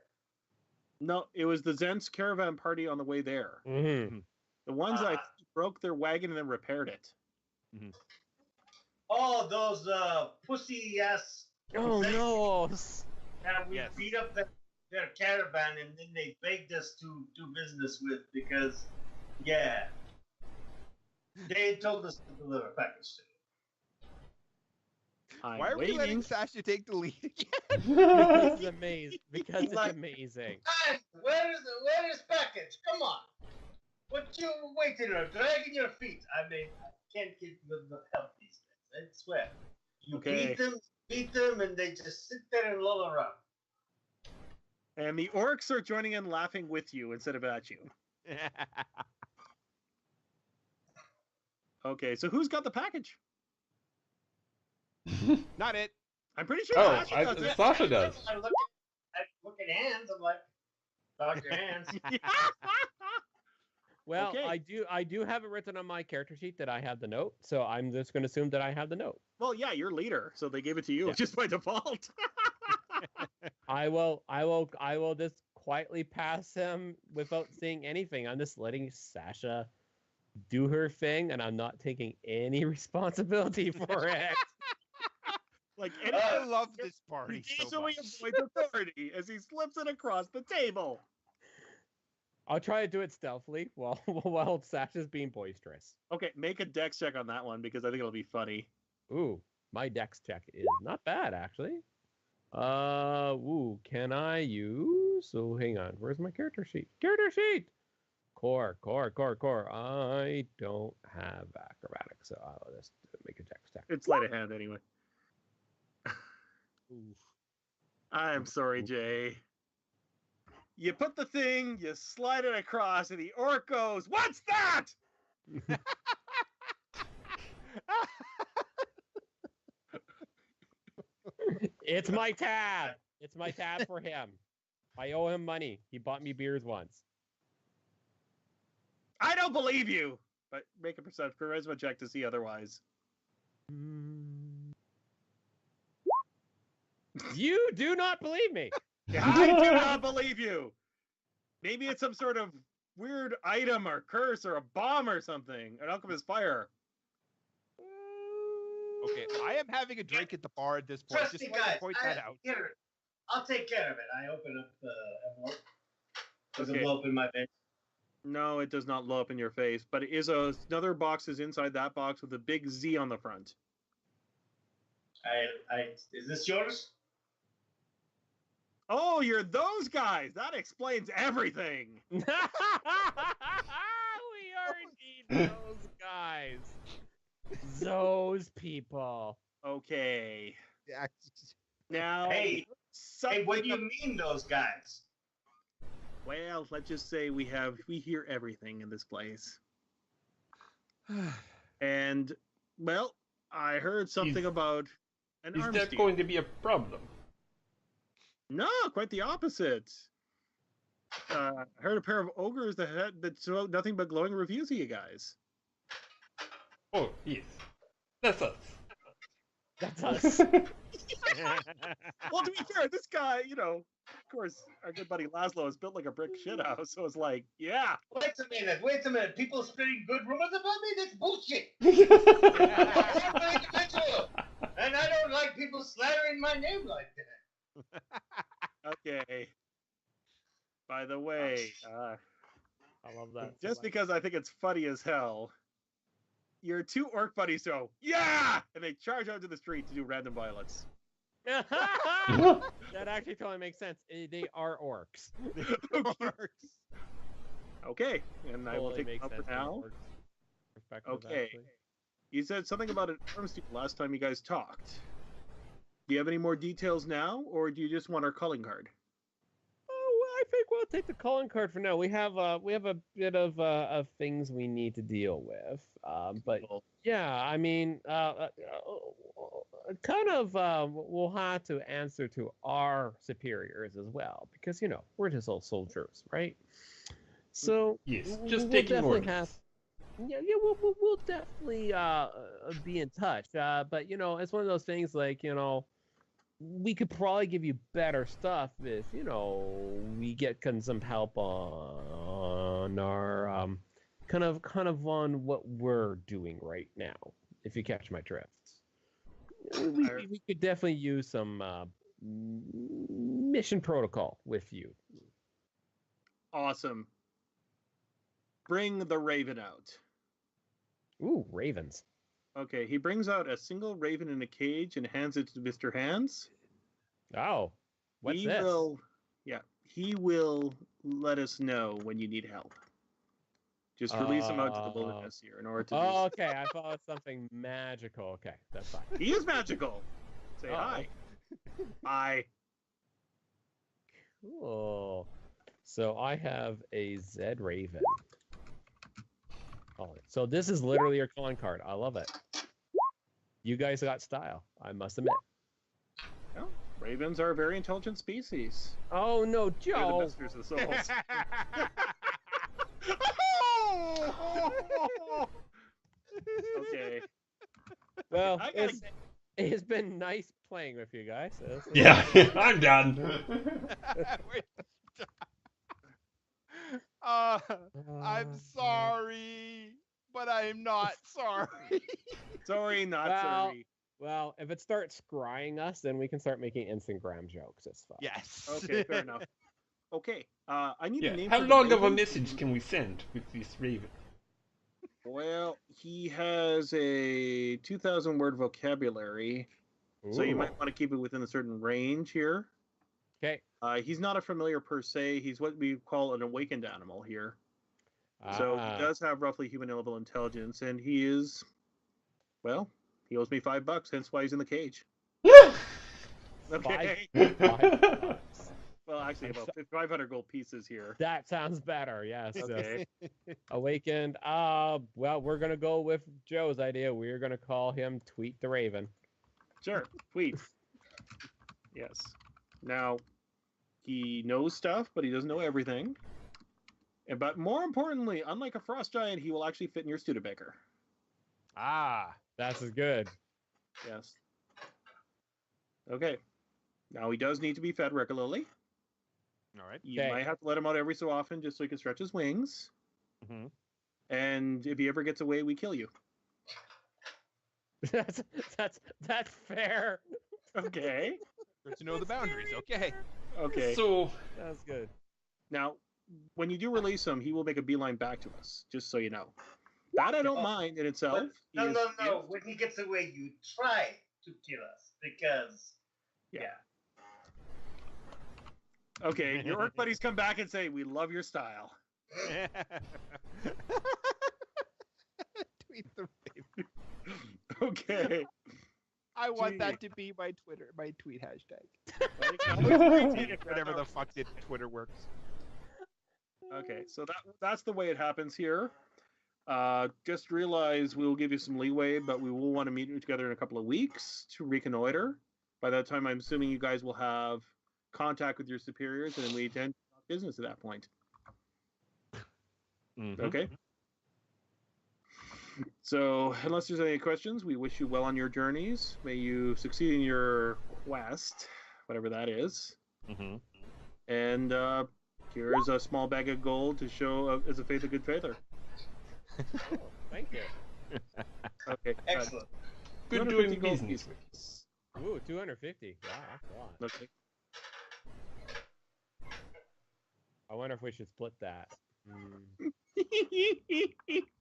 No, it was the Zents caravan party on the way there. Mm-hmm. The ones that broke their wagon and then repaired it. Mm-hmm. Oh, those pussy ass. Oh no! That we beat up their caravan and then they begged us to do business with because, yeah, they told us to deliver a package to I'm Why are we letting Sasha take the lead again? Because it's amazing. Because it's amazing. Guys, where is package? Come on. What you waiting or dragging your feet? I mean, I can't get the help these days. I swear. You beat them, and they just sit there and loll around. And the orcs are joining in laughing with you instead of at you. Okay, so who's got the package? Not it. I'm pretty sure Sasha does it. Sasha does. I look at hands. I'm like, Dr. Hands. Well, Okay. I do have it written on my character sheet that I have the note, so I'm just going to assume that I have the note. Well, yeah, you're leader, so they gave it to you just by default. I will just quietly pass him without saying anything. I'm just letting Sasha do her thing, and I'm not taking any responsibility for it. Like, I love this party he so much. avoids authority as he slips it across the table. I'll try to do it stealthily while Sasha's being boisterous. Okay, make a dex check on that one because I think it'll be funny. Ooh, my dex check is not bad actually. Can I use? So hang on, where's my character sheet? Character sheet. Core. I don't have acrobatics, so I'll just make a dex check. It's sleight of hand anyway. I'm sorry, Jay. You put the thing, you slide it across, and the orc goes, "What's that?" It's my tab. It's my tab for him. I owe him money. He bought me beers once. I don't believe you. But make a charisma check to see otherwise. You do not believe me. I do not believe you. Maybe it's some sort of weird item or curse or a bomb or something. An alchemist fire. Okay, I am having a drink at the bar at this point. Trust Just me, wanted to guys. point that out. I'll take care of it. I open up the envelope. There's Okay. a envelope in my bench. No, it does not blow up in your face, but it is another box is inside that box with a big Z on the front. Is this yours? Oh, you're those guys. That explains everything. We are indeed those guys. Those people. Okay. Yeah. Now, Hey, what do you mean, those guys? Well, let's just say we hear everything in this place. And, well, I heard something about an Is arms that deal. going to be a problem? No, quite the opposite. I heard a pair of ogres that throw nothing but glowing reviews of you guys. Oh, yes. That's us. That's us. Well, to be fair, this guy, of course, our good buddy Laszlo is built like a brick shithouse, so it's like, yeah. Wait a minute. People spreading good rumors about me? That's bullshit. I'm an individual, and I don't like people slandering my name like that. Okay. By the way, I love that. just because I think it's funny as hell, your two orc buddies go, yeah! And they charge out to the street to do random violence. That actually totally makes sense. They are orcs. Okay, and I will Totally take makes them up sense for from now. orcs' perspective, Okay. actually. You said something about an arms deal last time you guys talked. Do you have any more details now, or do you just want our calling card? Oh, I think we'll take the calling card for now. We have a bit of things we need to deal with. But yeah, I mean, kind of we'll have to answer to our superiors as well, because we're just all soldiers, right? So Yes, just we'll taking definitely orders. we'll definitely be in touch. But it's one of those things like we could probably give you better stuff if we get some help on our kind of on what we're doing right now. If you catch my drift, we could definitely use some mission protocol with you. Awesome. Bring the raven out. Ooh, ravens. Okay, he brings out a single raven in a cage and hands it to Mr. Hands. Oh, what's He this? he will let us know when you need help. Just release him out to the wilderness here in order to Oh, okay. I thought it was something magical. Okay, that's fine. He is magical. Say hi. Hi. Cool. So I have a Zed Raven. Oh, so this is literally your calling card. I love it. You guys got style, I must admit. Well, ravens are a very intelligent species. Oh no, They're the Joe! masters of souls. Okay. Well, I gotta it's been nice playing with you guys. Yeah, I'm done. I'm sorry, but I'm not sorry. Sorry, not Well, sorry. Well, if it starts scrying us, then we can start making Instagram jokes. It's fun. Yes. Okay, fair enough. Okay, I need a name. How for the long of a raven. message can we send with this raven? Well, he has a 2,000 word vocabulary, so you might want to keep it within a certain range here. Okay. He's not a familiar per se. He's what we call an awakened animal here. So he does have roughly human level intelligence, and he is, well, he owes me $5, hence why he's in the cage. Okay. $5. Well, actually, about 500 gold pieces here. That sounds better. Yes. Okay. Awakened. Well, we're gonna go with Joe's idea. We're gonna call him Tweet the Raven. Sure. Tweet. Yes. Now, he knows stuff, but he doesn't know everything. But more importantly, unlike a frost giant, he will actually fit in your Studebaker. That's good. Yes. Okay. Now he does need to be fed regularly. All right. You Okay. might have to let him out every so often just so he can stretch his wings. Mm-hmm. And if he ever gets away, we kill you. that's fair. Okay. Good to know the boundaries. Okay. Okay. So, That's good. Now, when you do release him, he will make a beeline back to us, just so you know. That I don't mind in itself. But, no. When he gets away, you try to kill us because, yeah. Okay, your orc buddies come back and say, "We love your style." Tweet the raven. Okay. I want Gee. that to be my tweet hashtag. Whatever the fuck did Twitter works. Okay, so that's the way it happens here. Just realize we'll give you some leeway, but we will want to meet together in a couple of weeks to reconnoiter. By that time, I'm assuming you guys will have contact with your superiors, and then we intend to talk business at that point. Mm-hmm. Okay? So, unless there's any questions, we wish you well on your journeys. May you succeed in your quest, whatever that is. Mm-hmm. And here's a small bag of gold to show as a faith of good faither. Oh, thank you. Okay. Excellent. good 250 doing gold business. pieces. Ooh, 250. Wow, that's a lot. Okay. I wonder if we should split that.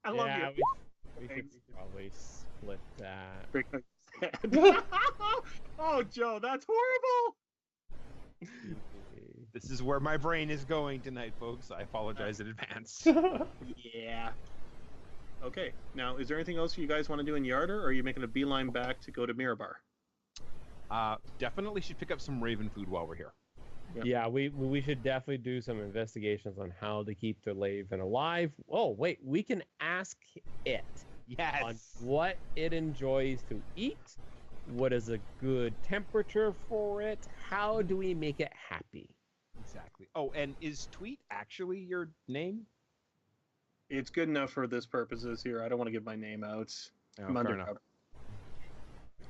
I love yeah, you. we could probably split that. Oh, Joe, that's horrible. This is where my brain is going tonight, folks. I apologize in advance. Yeah. Okay. Now, is there anything else you guys want to do in Yarder, or are you making a beeline back to go to Mirabar? Definitely should pick up some raven food while we're here. Yeah, we should definitely do some investigations on how to keep the raven alive. Oh, wait, we can ask it Yes. on what it enjoys to eat. What is a good temperature for it? How do we make it happy? Exactly. Oh, and is Tweet actually your name? It's good enough for this purposes here. I don't want to give my name out. Oh, I'm fair undercover. enough.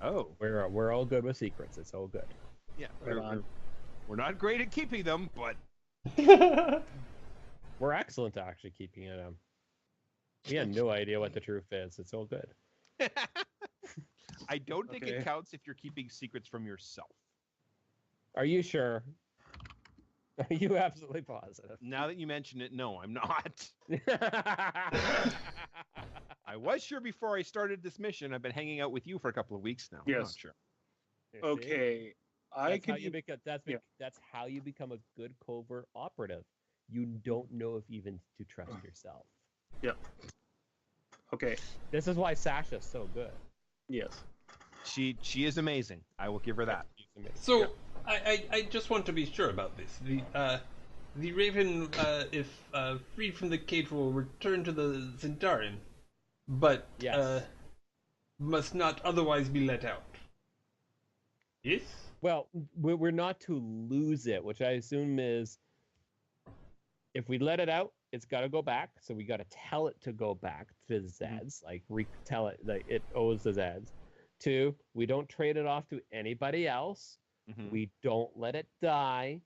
Oh, We're all good with secrets. It's all good. yeah. Right on. We're not great at keeping them, but We're excellent at actually keeping it. We have no idea what the truth is. It's all good. I don't think Okay. it counts if you're keeping secrets from yourself. Are you sure? Are you absolutely positive? Now that you mention it, no, I'm not. I was sure before I started this mission. I've been hanging out with you for a couple of weeks now. I'm Yes. not sure. You see? Okay. That's how you become. yeah. That's how you become a good covert operative. You don't know if even to trust yourself. Okay. This is why Sasha's so good. Yes. She is amazing. I will give her that. She's amazing. So I just want to be sure about this. The raven, if freed from the cage, will return to the Zendarian, but Yes. must not otherwise be let out. Yes. Well, we're not to lose it, which I assume is if we let it out, it's got to go back. So we got to tell it to go back to the Zeds, like tell it that it owes the Zeds. 2, we don't trade it off to anybody else. Mhm. We don't let it die.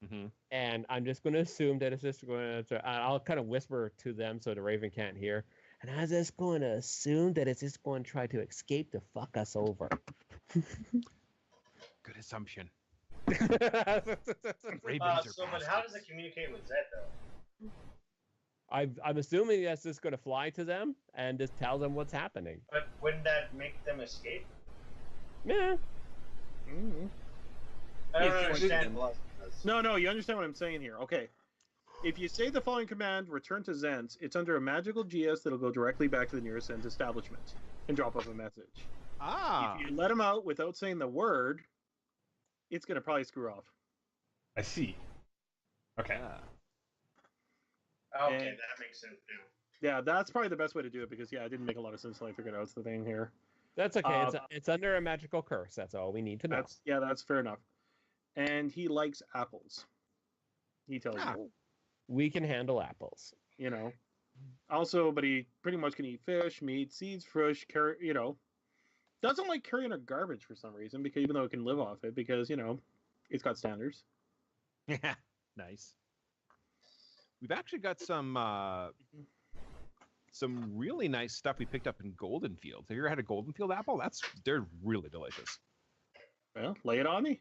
Mhm. And I'm just going to assume that it's just going to. I'll kind of whisper to them so the Raven can't hear. And I'm just going to assume that it's just going to try to escape to fuck us over. Good assumption. So, Ravens are but how does bastards. it communicate with Zed though? I'm assuming that's just going to fly to them and just tell them what's happening. But wouldn't that make them escape? Yeah. Mm-hmm. I don't Yes, understand. No, you understand what I'm saying here. Okay. If you say the following command, return to Zens, it's under a magical GS that'll go directly back to the nearest Zens establishment and drop off a message. Ah. If you let them out without saying the word, it's going to probably screw off. I see. Okay. Yeah. Okay, And- that makes sense now. Yeah, that's probably the best way to do it because, yeah, it didn't make a lot of sense until I figured out it's the thing here. That's okay. It's under a magical curse. That's all we need to know. That's fair enough. And he likes apples. He tells you, We can handle apples. you know. Also, but he pretty much can eat fish, meat, seeds, fish, carrot, you know. Doesn't like carrying our garbage for some reason, because even though it can live off it, because, you know, it's got standards. Yeah. Nice. We've actually got some really nice stuff we picked up in Golden Fields. Have you ever had a Golden Field apple? They're really delicious. Well, lay it on me.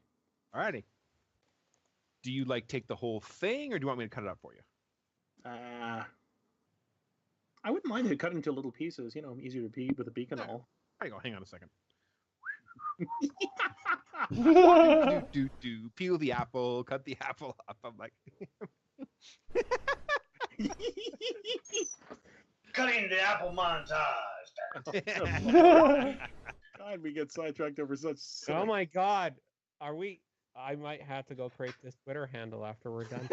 Alrighty. Do you like take the whole thing, or do you want me to cut it up for you? I wouldn't mind it cut into little pieces, you know, easier to pee with a beak and all. There you go. Hang on a second. That's do. Peel the apple, cut the apple up. I'm like, Cutting the apple montage. God, we get sidetracked over such. Oh my God. Are we? I might have to go create this Twitter handle after we're done.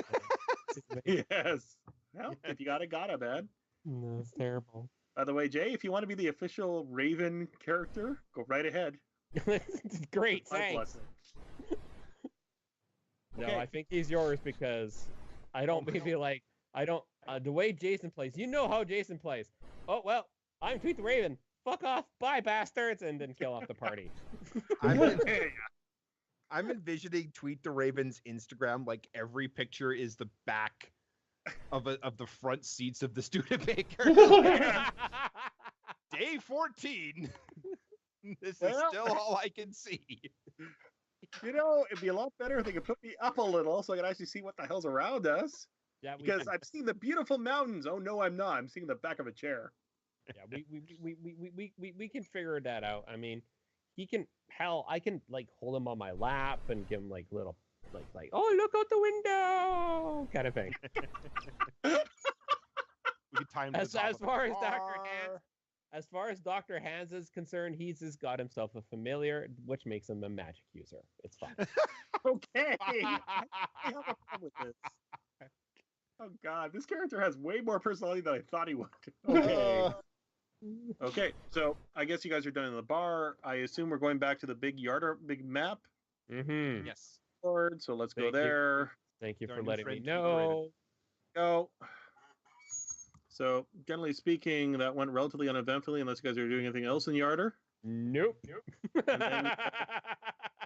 Yes. Well, if you gotta, man. No, it's terrible. By the way, Jay, if you want to be the official Raven character, go right ahead. Great, My thanks. blessing. No, Okay. I think he's yours because I don't maybe like I don't the way Jason plays. You know how Jason plays. Oh well, I'm Tweet the Raven. Fuck off, bye bastards, and then kill off the party. I'm envisioning Tweet the Raven's Instagram like every picture is the back of the front seats of the Studebaker. Day 14. This is Well- still all I can see. You know, it'd be a lot better if they could put me up a little so I could actually see what the hell's around us. Yeah, we Because can, I've seen the beautiful mountains. Oh no, I'm not. I'm seeing the back of a chair. yeah, we can figure that out. I mean, he can I can like hold him on my lap and give him like little like oh look out the window kind of thing. We could tie him to the top As of the far as car. as far as Dr. Hans is concerned, he's just got himself a familiar, which makes him a magic user. It's fine. Okay. I have a problem with this. Oh God, this character has way more personality than I thought he would. Okay. Okay, so I guess you guys are done in the bar. I assume we're going back to the big big map Mm-hmm. Yes. board. So let's go Thank you. there. Thank you Our for new letting me friend, Tweet the Raven. know. Go. So generally speaking, that went relatively uneventfully, unless you guys are doing anything else in Yarder. Nope. And then-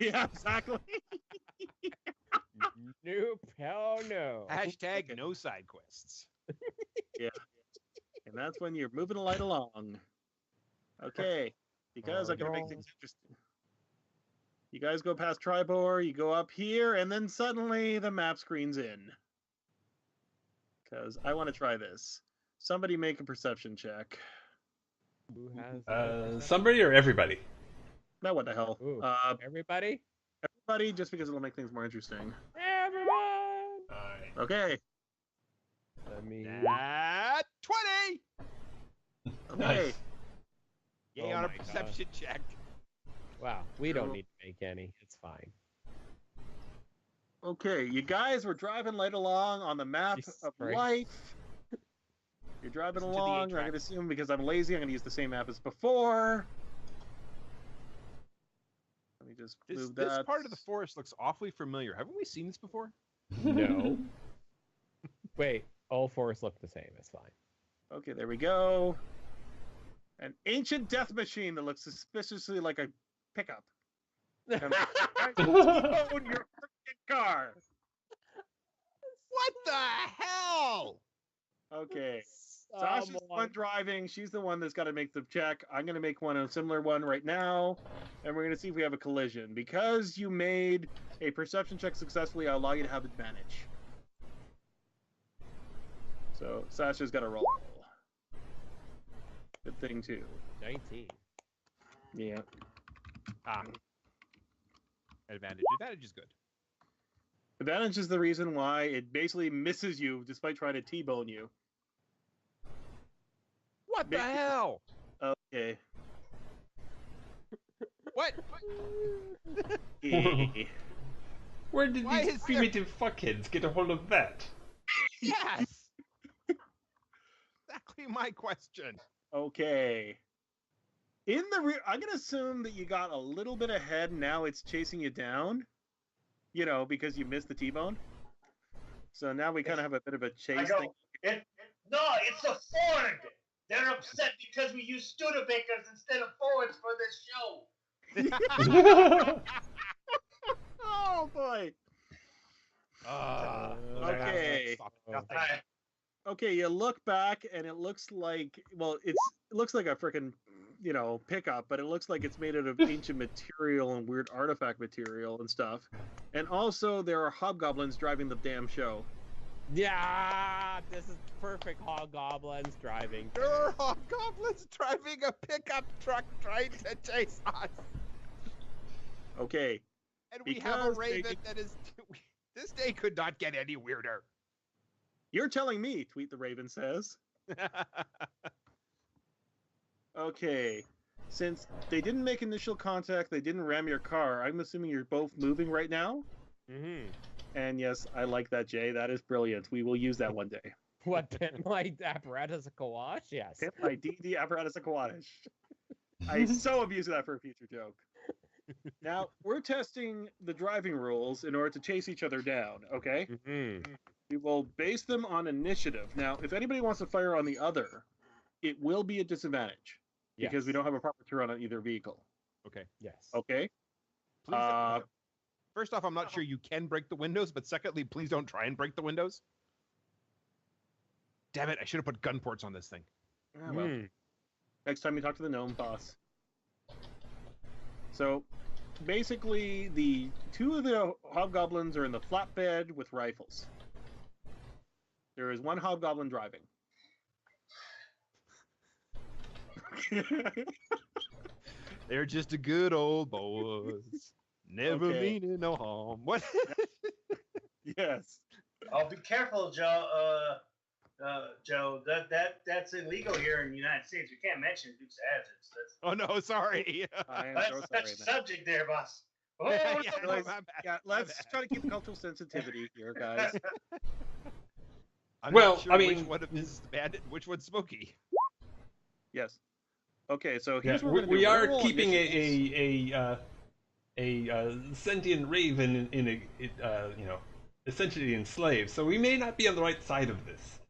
Yeah, exactly. Nope. Hell no. Hashtag Okay. no side quests. And that's when you're moving the light along. Okay, because I'm gonna make things interesting. You guys go past Tribor, you go up here, and then suddenly the map screen's in. Because I want to try this. Somebody make a perception check. Who has Somebody or everybody? Now what the hell? Ooh. Everybody? Everybody, just because it'll make things more interesting. Everyone! Alright. Okay. Let me... At 20! Okay. Nice. Yay Oh on a my God. perception check. Wow, we don't need to make any. It's fine. Okay, you guys were driving right along on the map Jesus of Christ. life. You're driving Listen to the along. I'm 8-track. going to assume because I'm lazy, I'm going to use the same map as before. Let me just This move that. this part of the forest looks awfully familiar. Haven't we seen this before? No. Wait, all forests look the same. It's fine. Okay, there we go. An ancient death machine that looks suspiciously like a pickup. Own your freaking car. What the hell? Okay. Sasha's the one driving. She's the one that's got to make the check. I'm going to make a similar one right now. And we're going to see if we have a collision. Because you made a perception check successfully, I'll allow you to have advantage. So Sasha's got to roll. Good thing, too. 19. Yeah. Advantage. Advantage is good. Advantage is the reason why it basically misses you despite trying to T-bone you. What the Basically- hell? Okay. What? Okay. Where did Why these is there- primitive fuckheads get a hold of that? Yes. Exactly my question. Okay. In the rear, I'm gonna assume that you got a little bit ahead. Now it's chasing you down. You know, because you missed the T-bone. So now we kind of have a bit of a chase thing. No, it's a Ford. They're upset because we use Studebakers instead of Fords for this show. Oh boy. Okay. Nothing. Alright. Okay, you look back and it looks like, well, it looks like a freaking, pickup, but it looks like it's made out of ancient material and weird artifact material and stuff. And also there are hobgoblins driving the damn show. Yeah, this is perfect hobgoblins driving. There are hobgoblins driving a pickup truck trying to chase us. Okay. And we have a Because they raven that is... This day could not get any weirder. You're telling me, Tweet the Raven says. Okay. Since they didn't make initial contact, they didn't ram your car, I'm assuming you're both moving right now? Mm-hmm. And yes, I like that, Jay. That is brilliant. We will use that one day. What, pit my apparatus of Kawash? Yes. Hit my D&D apparatus Aquatish. I so abuse that for a future joke. Now, we're testing the driving rules in order to chase each other down, okay? Mm-hmm. We will base them on initiative. Now, if anybody wants to fire on the other, it will be a disadvantage because we don't have a proper turn on either vehicle. Okay. Yes. Okay? Please, first off, I'm not sure you can break the windows, but secondly, please don't try and break the windows. Damn it, I should have put gun ports on this thing. Ah, well, next time you talk to the gnome boss. So, basically, the two of the hobgoblins are in the flatbed with rifles. There is one hobgoblin driving. They're just a good old boys. Never Okay. meaning no harm. What? Yes. Oh, be careful, Joe. Joe, that's illegal here in the United States. We can't mention Dukes of Hazzards. Oh no, sorry. I am That's so such sorry. a man. subject there, boss. Oh, Yeah, no, my Guys, bad, yeah, my let's bad. try to keep the cultural sensitivity here, guys. I'm Well, not sure I which mean- one of this is the bandit, which one's Smokey. Yes. Okay, so Yeah, here's what we're going to do. we are Roll keeping initiatives. a sentient raven in a essentially enslaved, so we may not be on the right side of this.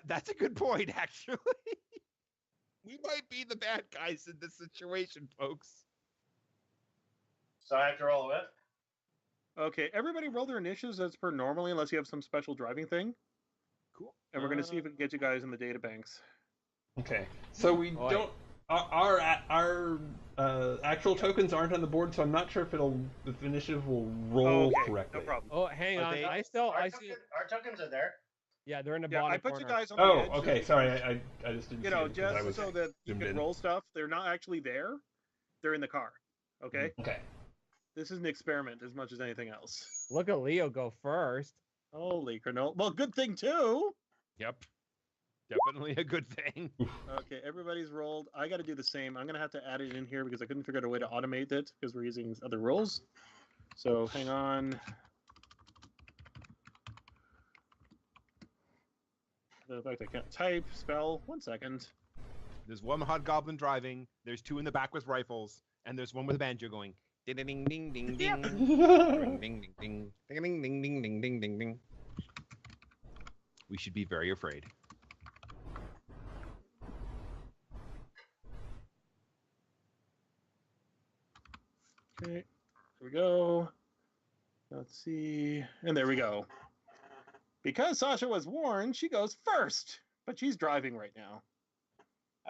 That's a good point, actually. We might be the bad guys in this situation, folks. So I have to roll with. Okay, everybody roll their initiatives as per normally, unless you have some special driving thing. Cool. And we're going to see if we can get you guys in the data banks. Okay, so we Oh, don't. Our actual tokens aren't on the board, so I'm not sure if initiative will roll Okay, correctly. no problem. Oh, hang Are on. they- I see. Our tokens are there. Yeah, they're in the Yeah, bottom I put you corner. guys on the Oh, edge. okay. just Sorry, because, I just didn't. You see know, it because I just was so that you zoomed can in. roll stuff. They're not actually there. They're in the car. Okay? Okay. This is an experiment as much as anything else. Look at Leo go first. Holy granola. Well, good thing, too. Yep. Definitely a good thing. Okay, everybody's rolled. I got to do the same. I'm going to have to add it in here because I couldn't figure out a way to automate it because we're using other rules. So hang on. The fact I can't type, spell. 1 second. There's one hobgoblin driving, there's two in the back with rifles, and there's one with a banjo going. Ding ding ding ding ding ding. Ding ding ding ding ding ding ding ding ding ding ding. We should be very afraid. Okay, here we go. Let's see. And there we go. Because Sasha was warned, she goes first. But she's driving right now.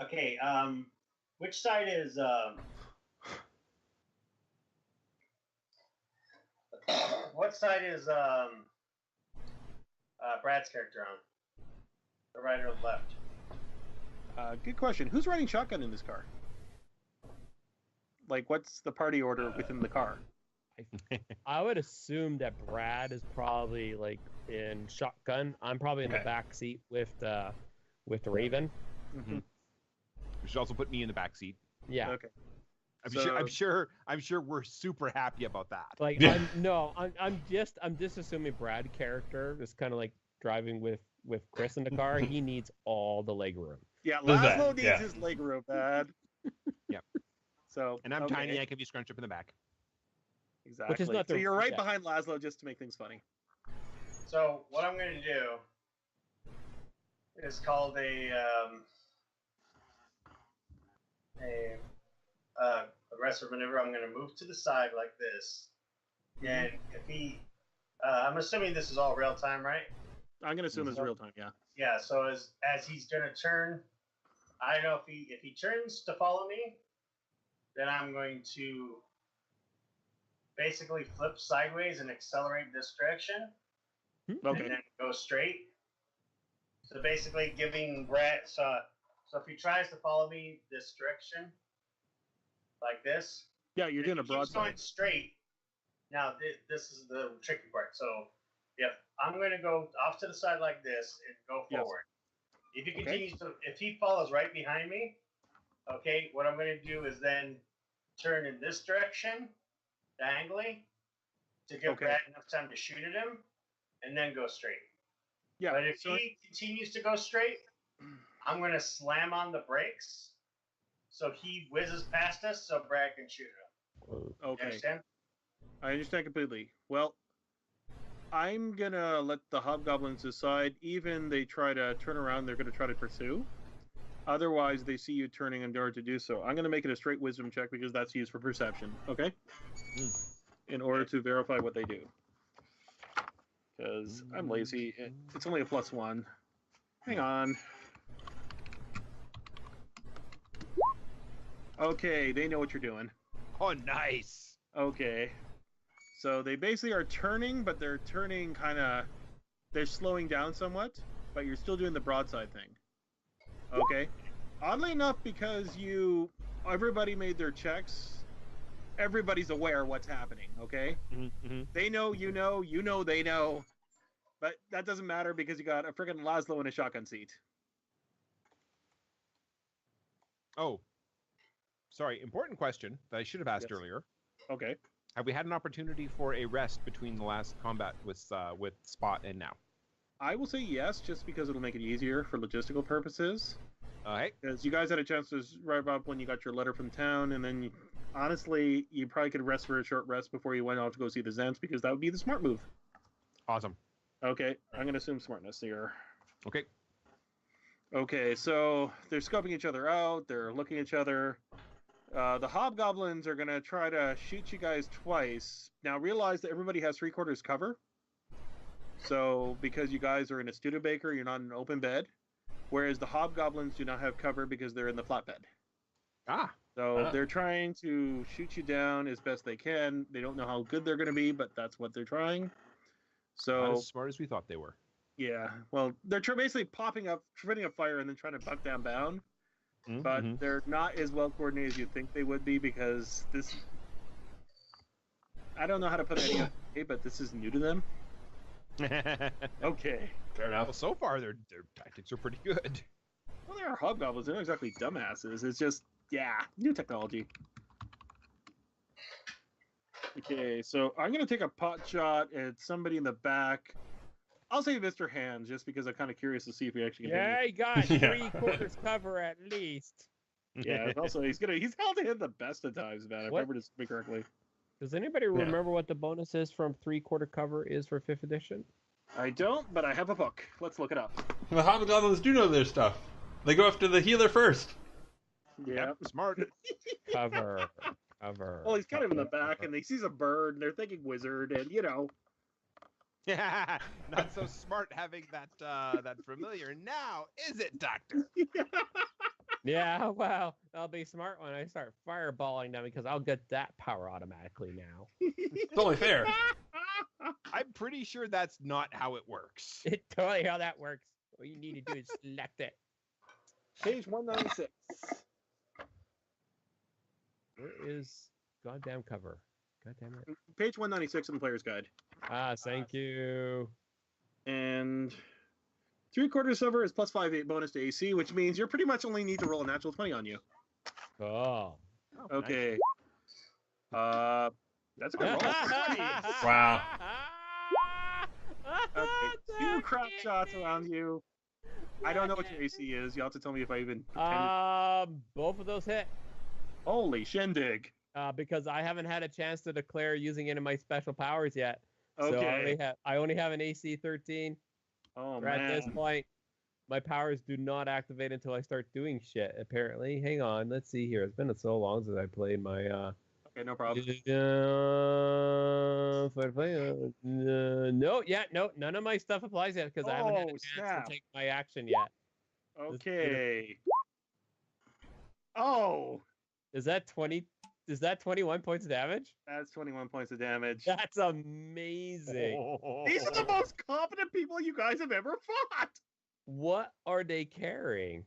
Okay. Which side is what side is Brad's character on? The right or the left? Good question. Who's riding shotgun in this car? Like, what's the party order within the car? I would assume that Brad is probably like in shotgun. I'm probably in the Okay. back seat with the Raven. Mm-hmm. You should also put me in the back seat. Yeah. Okay. I'm sure we're super happy about that. Like Yeah. I'm just assuming Brad character is kind of like driving with Chris in the car. He needs all the leg room. Yeah, Does that, Laszlo needs yeah. his leg room bad. Yep. So, And I'm okay, tiny, I can be scrunched up in the back. Exactly. Which is not so the- you're right yeah. behind Laszlo just to make things funny. So what I'm going to do is called a aggressive maneuver. I'm going to move to the side like this, and if he, I'm assuming this is all real time, right? I'm going to assume this is real time, yeah. Yeah. So as he's going to turn, I don't know if he turns to follow me, then I'm going to basically flip sideways and accelerate this direction. Okay. And then go straight. So basically giving Brad, so if he tries to follow me this direction, like this. Yeah, you're doing a if he keeps broadside. going straight. Now this is the tricky part. So if I'm going to go off to the side like this and go Yes. forward. If he continues to, if he follows right behind me, okay, what I'm going to do is then turn in this direction, diagonally, to give Okay. Brad enough time to shoot at him, and then go straight. Yeah. But if so, he continues to go straight, I'm going to slam on the brakes so he whizzes past us so Brad can shoot him. You okay. understand? I understand completely. Well, I'm going to let the hobgoblins decide. Even they try to turn around, they're going to try to pursue. Otherwise, they see you turning in order to do so. I'm going to make it a straight wisdom check because that's used for perception, okay? In order to verify what they do. Because I'm lazy. It's only a +1. Hang on. Okay, they know what you're doing. Oh, nice. Okay. So they basically are turning, but they're turning kind of... They're slowing down somewhat, but you're still doing the broadside thing. Okay? Oddly enough, because everybody made their checks, everybody's aware what's happening, okay? Mm-hmm. They know, you know they know. But that doesn't matter because you got a friggin' Laszlo in a shotgun seat. Oh, sorry. Important question that I should have asked earlier. Okay. Have we had an opportunity for a rest between the last combat with Spot and now? I will say yes, just because it'll make it easier for logistical purposes. Hey. Because you guys had a chance to wrap up when you got your letter from town, and then honestly, you probably could rest for a short rest before you went off to go see the Zents, because that would be the smart move. Awesome. Okay, I'm going to assume smartness here. Okay. Okay, so they're scoping each other out. They're looking at each other. The hobgoblins are going to try to shoot you guys twice. Now, realize that everybody has 3/4 cover. So, because you guys are in a Studebaker, you're not in an open bed. Whereas the hobgoblins do not have cover because they're in the flatbed. So they're trying to shoot you down as best they can. They don't know how good they're going to be, but that's what they're trying. So Not as smart as we thought they were. yeah, well, they're basically popping up, preventing a fire, and then trying to buck down bound. But they're not as well coordinated as you'd think they would be, because this... I don't know how to put it any other way, but this is new to them. Okay. Fair enough. Well, so far their tactics are pretty good. Well, they are hobgoblins. They're not exactly dumbasses. It's just, yeah, new technology. Okay, so I'm going to take a pot shot at somebody in the back. I'll say Mr. Hands, just because I'm kind of curious to see if he actually can Yeah, hit he got 3/4 cover at least. me. Yeah, also, he's held to hit the best of times, man. If I remember this correctly. Does anybody remember what the bonus is from 3/4 cover is for 5th edition? I don't, but I have a book. Let's look it up. The hobgoblins do know their stuff. They go after the healer first. Yeah. Yep, smart. Cover. Well, he's kind of in the back, and he sees a bird, and they're thinking wizard, and, you know. Yeah, not so smart having that familiar now, is it, Doctor? Yeah, well, I'll be smart when I start fireballing them because I'll get that power automatically now. It's only fair. I'm pretty sure that's not how it works. It's totally how that works. All you need to do is select it. Page 196. Where is goddamn cover? Goddamn it. Page 196 in the player's guide. Thank you. And 3/4 silver is plus 5/8 bonus to AC, which means you pretty much only need to roll a natural 20 on you. Oh. Okay. That's a good roll. Wow. Okay. 2 crap shots around you. I don't know what your AC is. You'll have to tell me if I even pretended. Both of those hit. Holy shindig. Because I haven't had a chance to declare using any of my special powers yet. Okay. So I only have an AC 13. Oh, At man. this point, my powers do not activate until I start doing shit, apparently. Hang on, let's see here. It's been so long since I played my... Okay, no problem. No, none of my stuff applies yet because I haven't had a chance to take my action yet. Okay. Oh! Is that 20? Is that 21 points of damage? That's 21 points of damage. That's amazing. These are the most competent people you guys have ever fought! What are they carrying?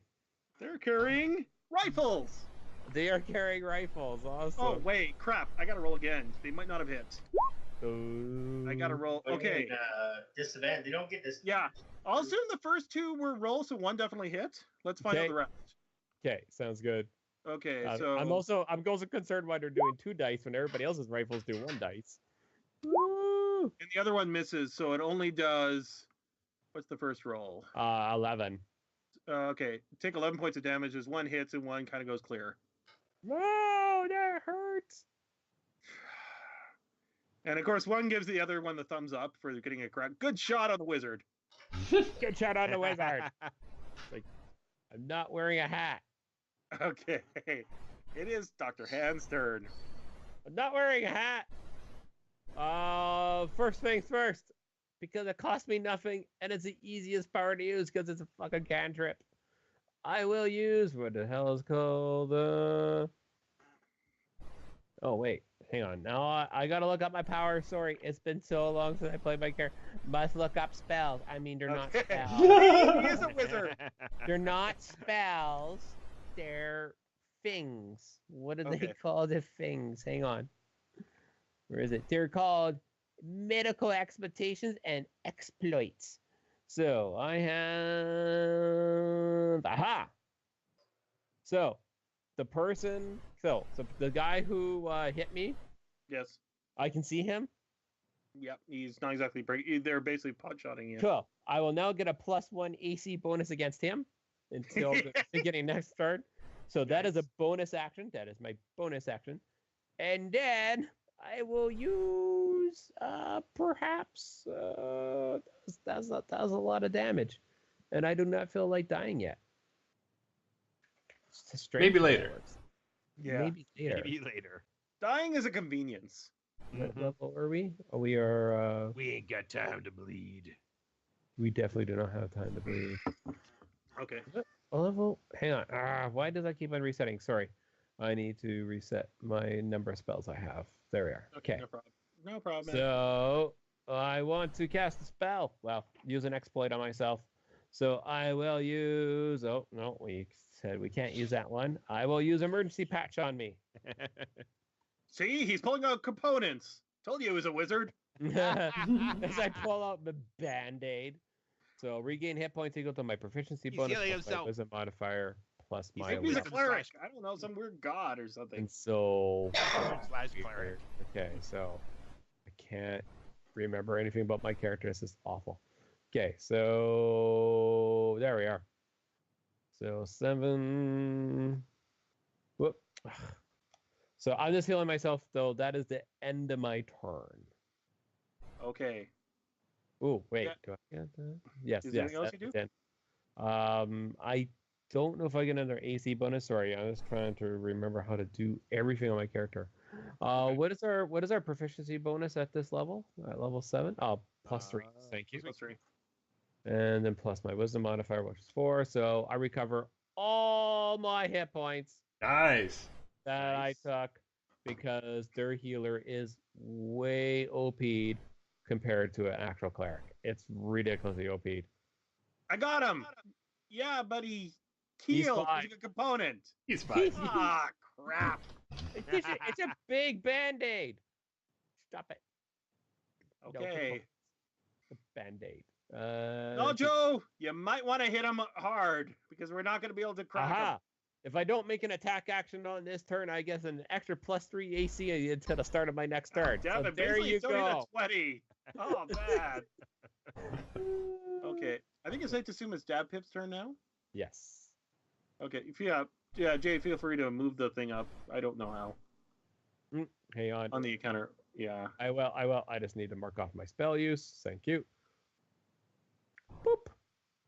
They're carrying rifles! They are carrying rifles. Awesome. Oh, wait, crap. I gotta roll again. They might not have hit. I gotta roll. Okay. Disadvantage. They don't get this. Yeah. I'll assume the first 2 were rolls, so 1 definitely hit. Let's find out the rest. Okay, sounds good. Okay, so I'm also concerned why they're doing 2 dice when everybody else's rifles do 1 dice. Woo! And the other one misses, so it only does. What's the first roll? 11. Okay, take 11 points of damage as 1 hits and 1 kind of goes clear. No, that hurts. And of course, 1 gives the other one the thumbs up for getting a crack. Good shot on the wizard. Good shot on the wizard. Like, I'm not wearing a hat. Okay, it is Dr. Hand's turn. I'm not wearing a hat. First things first, because it costs me nothing and it's the easiest power to use because it's a fucking cantrip. I will use what the hell is called. Oh wait, hang on. Now I gotta look up my power. Sorry, it's been so long since I played my character. Must look up spells. I mean, they're not spells. He is a wizard. They're not spells. They're things. What are they called? They're things. Hang on. Where is it? They're called medical expectations and exploits. So I have So the person, so the guy who hit me, Yes. I can see him. Yep. He's not exactly they're basically pot-shotting you. Cool. I will now get a +1 AC bonus against him until the beginning next turn. So that is a bonus action. That is my bonus action. And then I will use perhaps that was a lot of damage, and I do not feel like dying yet. Maybe later. Yeah. Maybe later. Maybe later. Dying is a convenience. What level are we? Oh, we are. We ain't got time to bleed. We definitely do not have time to bleed. Okay. Level. Hang on. Why does that keep on resetting? Sorry. I need to reset my number of spells I have. There we are. Okay. No problem. No problem. So I want to cast a spell. Well, use an exploit on myself. So I will use. Oh no, we said we can't use that one. I will use emergency patch on me. See, he's pulling out components. Told you he was a wizard. As I pull out the band-aid. So regain hit points equal to my proficiency He's bonus healing plus my himself. wisdom modifier plus my Maybe he's a wisdom. cleric. I don't know, some weird god or something. And so Slash cleric. okay, so I can't remember anything about my character. This is awful. Okay, so there we are. So 7. Whoop. So I'm just healing myself, though. That is the end of my turn. Okay. Oh, wait. Yeah. Do I get that? Yes, Is there yes. anything else you that's it. I don't know if I get another AC bonus. Sorry, I was trying to remember how to do everything on my character. Okay. What is our proficiency bonus at this level? At level 7? Oh, +3. Thank you. Plus 3. And then plus my wisdom modifier, which is 4. So I recover all my hit points Nice. that Nice. I took because their healer is way OP'd compared to an actual cleric. It's ridiculously OP'd. I got him. Yeah, but he He's healed. fine. He's a component. He's fine. Ah, crap. It's a big band-aid. Stop it. No Okay. components. A band-aid. No, Joe, you might want to hit him hard because we're not going to be able to crack him. Aha. If I don't make an attack action on this turn, I guess an extra +3 AC until the start of my next turn. Damn So it, there basically you it's only go. the 20. Oh, bad. Okay. I think it's safe to assume it's Dab Pip's turn now. Yes. Okay. Yeah, Jay, feel free to move the thing up. I don't know how. Hang on. On the counter. Yeah. I will. I just need to mark off my spell use. Thank you. Boop.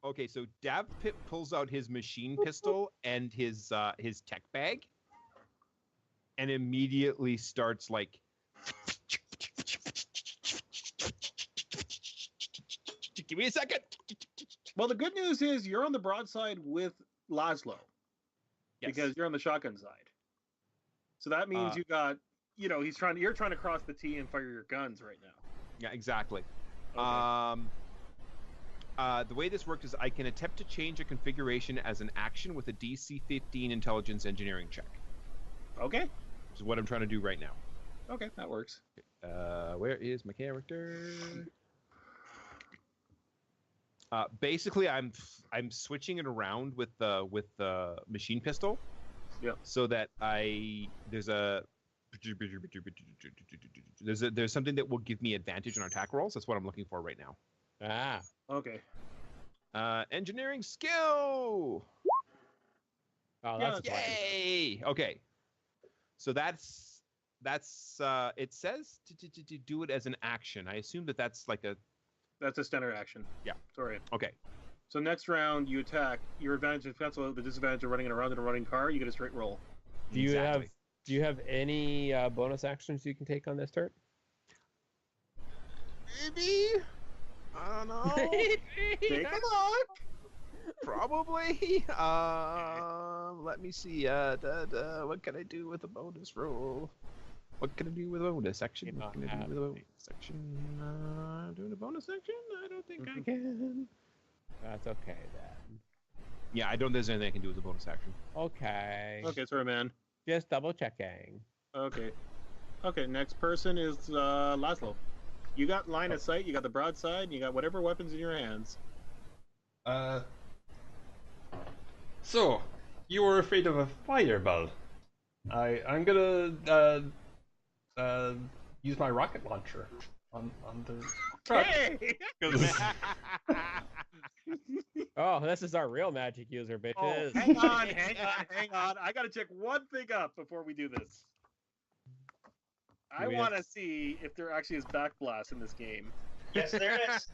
Okay, so Dav Pip pulls out his machine pistol and his tech bag, and immediately starts like. Give me a second. Well, the good news is you're on the broadside with Laszlo. Yes. Because you're on the shotgun side. So that means you got, you're trying to cross the T and fire your guns right now. Yeah, exactly. Okay. The way this worked is I can attempt to change a configuration as an action with a DC 15 intelligence engineering check. Okay. Which is what I'm trying to do right now. Okay, that works. Where is my character? Basically, I'm switching it around with the machine pistol. Yeah. So that there's something that will give me advantage on attack rolls. That's what I'm looking for right now. Ah. Okay. Engineering skill. Oh, Yeah, that's that's fine. Yay! Okay. So that's it says to do it as an action. I assume that's like a. That's a standard action. Yeah. Sorry. Okay. So next round, you attack. Your advantage is cancel the disadvantage of running around in a running car. You get a straight roll. Do you Exactly. have any bonus actions you can take on this turn? Maybe. I don't know. Take a look. Probably. Let me see. What can I do with a bonus roll? What can I do with a bonus action? What can I do with a bonus action? Doing a bonus action? I don't think I can. That's okay then. Yeah, I don't think there's anything I can do with a bonus action. Okay. Okay, sorry, man. Just double checking. Okay. Okay, next person is Laszlo. You got line of sight, you got the broadside, and you got whatever weapons in your hands. So, you were afraid of a fireball. I'm gonna use my rocket launcher on the truck. Hey! 'Cause- Oh, this is our real magic user, bitches. Oh, hang on. I gotta check one thing up before we do this. I We want to have- see if there actually is backblast in this game. Yes, there is.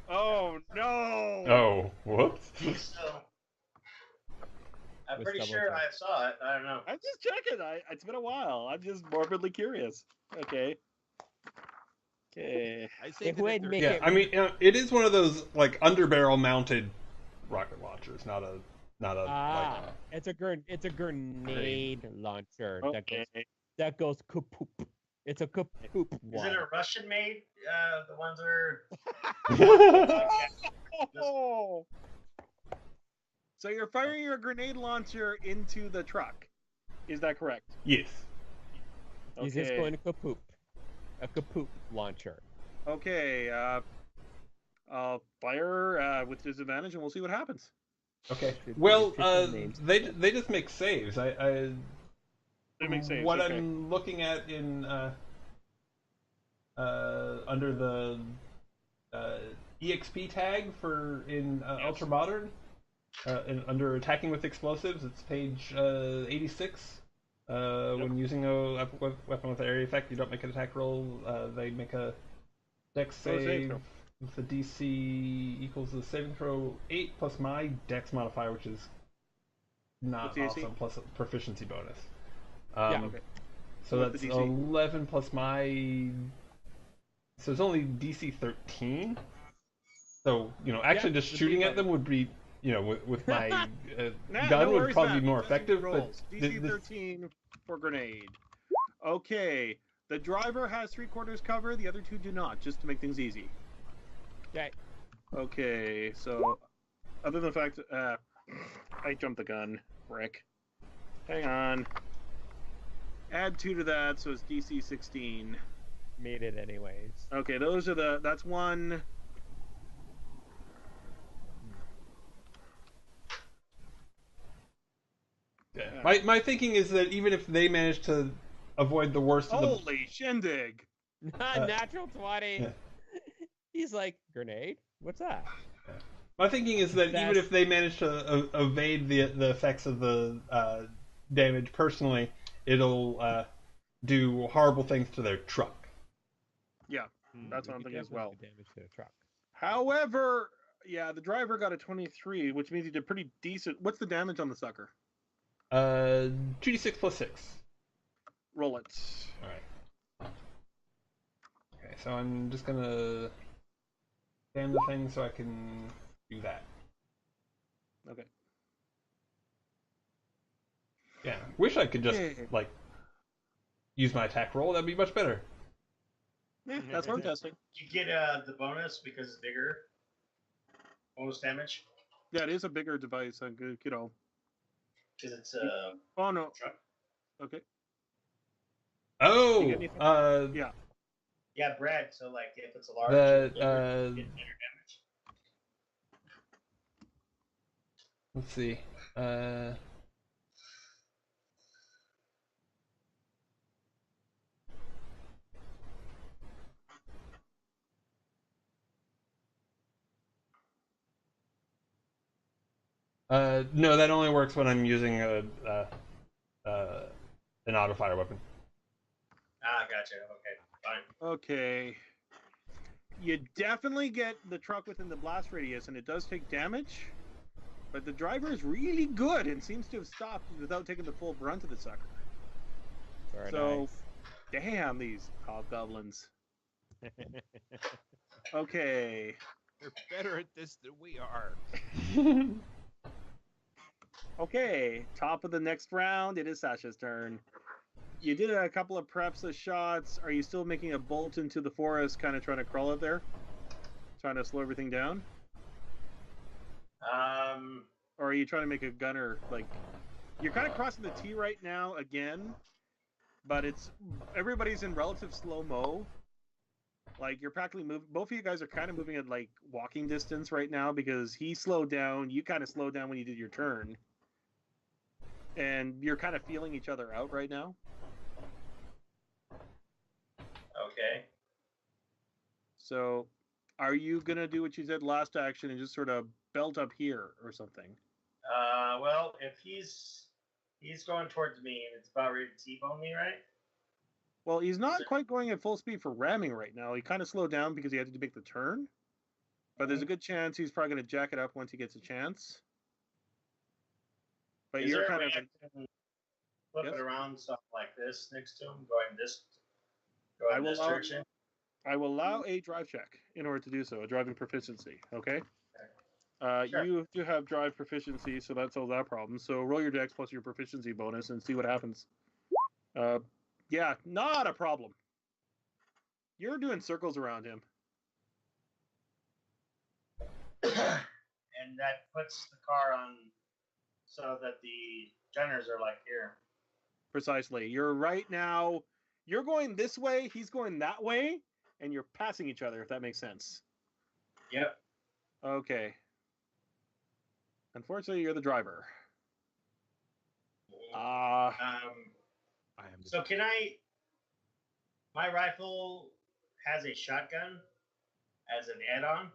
Oh no! Oh, whoops. So, I'm Let's pretty double sure check. I saw it. I don't know. I'm just checking. It's been a while. I'm just morbidly curious. Okay. Okay. I say If that we'd if there- make Yeah, it- I mean, it is one of those like underbarrel mounted rocket launchers, not a Ah, like, it's a grenade launcher Okay. that goes kapoop. It's a kapoop Is one. it a Russian made? The ones that are. Oh. So you're firing your grenade launcher into the truck. Is that correct? yes. He's just going to kapoop. A kapoop launcher. Okay. I'll fire with disadvantage, and we'll see what happens. Okay. Should Well, be 15 names. they just make saves. They make saves, What okay. I'm looking at in under the EXP tag for in Yes. Ultramodern, under attacking with explosives, it's page 86. When using a weapon with area effect, you don't make an attack roll. They make a dex save save throw. with the DC equals the saving throw 8 plus my dex modifier, which is not What's the AC? awesome, plus a proficiency bonus. Yeah, okay. So What's that's the DC? 11 plus my. So it's only DC 13. So actually, just would be shooting at fine. them would be, with my Nah, gun no would worries, probably man. be more Just effective. rolls. But DC 13 for grenade. Okay. The driver has 3/4 cover. The other two do not, just to make things easy. Okay. Okay. So, other than the fact I jumped the gun, Rick. Hang on. Add 2 to that, so it's DC 16. Made it anyways. Okay, that's one. yeah. My thinking is that even if they manage to avoid the worst of the Holy shindig! Natural 20. yeah. He's like, grenade? What's that? My thinking is that even That's- if they manage to evade the effects of the damage personally, it'll do horrible things to their truck. Yeah, that's what I'm You thinking as definitely well. do damage to the truck. However, yeah, the driver got a 23, which means he did pretty decent. What's the damage on the sucker? 2d6 plus 6. Roll it. Alright. Okay, so I'm just gonna spam the thing so I can do that. Okay. Yeah. Wish I could just, Okay. use my attack roll. That'd be much better. Yeah, that's what I'm testing. You get the bonus because it's bigger. Bonus damage Yeah, it is a bigger device. because it's Oh no. truck. Okay. Oh! You get anything? Yeah. Yeah, Brad. So if it's a large, The, you get bigger damage. Let's see. No, that only works when I'm using an auto fire weapon. Ah, gotcha. Okay, fine. Okay. You definitely get the truck within the blast radius, and it does take damage. But the driver is really good and seems to have stopped without taking the full brunt of the sucker. Very So, damn these hobgoblins. Okay. They're better at this than we are. Okay, top of the next round. It is Sasha's turn. You did a couple of preps of shots. Are you still making a bolt into the forest, kind of trying to crawl out there? Trying to slow everything down? Or are you trying to make a gunner, you're kind of crossing the T right now again, but everybody's in relative slow-mo, Like you're practically moving. Both of you guys are kind of moving at like walking distance right now because he slowed down. You kind of slowed down when you did your turn, and you're kind of feeling each other out right now. Okay. So, are you gonna do what you did last action and just sort of belt up here or something? Well, if he's going towards me and it's about ready to T-bone me, right? Well, he's not quite going at full speed for ramming right now. He kind of slowed down because he had to make the turn. But there's a good chance he's probably going to jack it up once he gets a chance. But Is you're there kind a of way I can flip Yes? it around something like this next to him, going I will this allow- direction? I will allow a drive check in order to do so, a driving proficiency. Okay. Sure. You do have drive proficiency, so that solves that problem. So roll your dex plus your proficiency bonus and see what happens. Yeah, not a problem. You're doing circles around him. And that puts the car on so that the generators are like here. Precisely. You're right now. You're going this way. He's going that way, and you're passing each other. If that makes sense. Yep. Okay. Unfortunately, you're the driver. I am. So can I? My rifle has a shotgun as an add-on.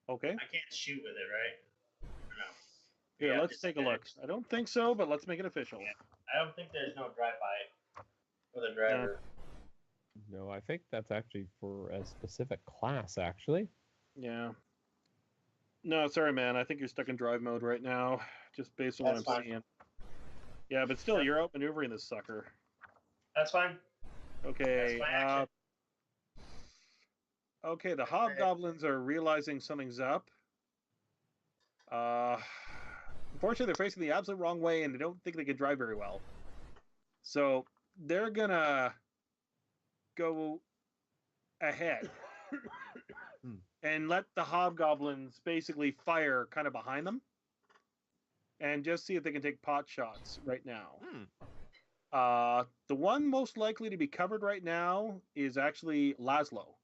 Okay. I can't shoot with it, right? Or no. Here, Yeah, let's just take a look. I don't think so, but let's make it official. Yeah. I don't think there's no drive-by for the driver. No, I think that's actually for a specific class, actually. Yeah. No, sorry, man. I think you're stuck in drive mode right now, just based on That's what I'm fine. seeing. Yeah, but still, you're outmaneuvering this sucker. That's fine. Okay. That's my action. Okay, the hobgoblins are realizing something's up. Unfortunately, they're facing the absolute wrong way, and they don't think they can drive very well. So they're gonna go ahead and let the hobgoblins basically fire kind of behind them, and just see if they can take pot shots right now. The one most likely to be covered right now is actually Laszlo,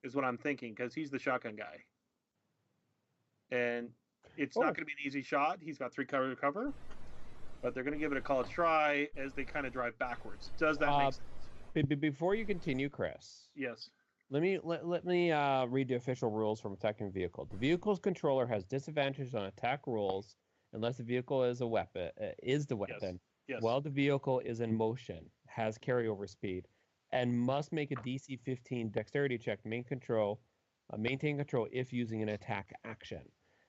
is what I'm thinking, because he's the shotgun guy. And it's not going to be an easy shot. He's got 3 cover to cover, but they're going to give it a college try as they kind of drive backwards. Does that make sense? Before you continue, Chris. Yes. Let me read the official rules for attacking vehicle. The vehicle's controller has disadvantage on attack rolls unless the vehicle is a weapon. Yes. While the vehicle is in motion, has carryover speed, and must make a DC 15 dexterity check to maintain control if using an attack action.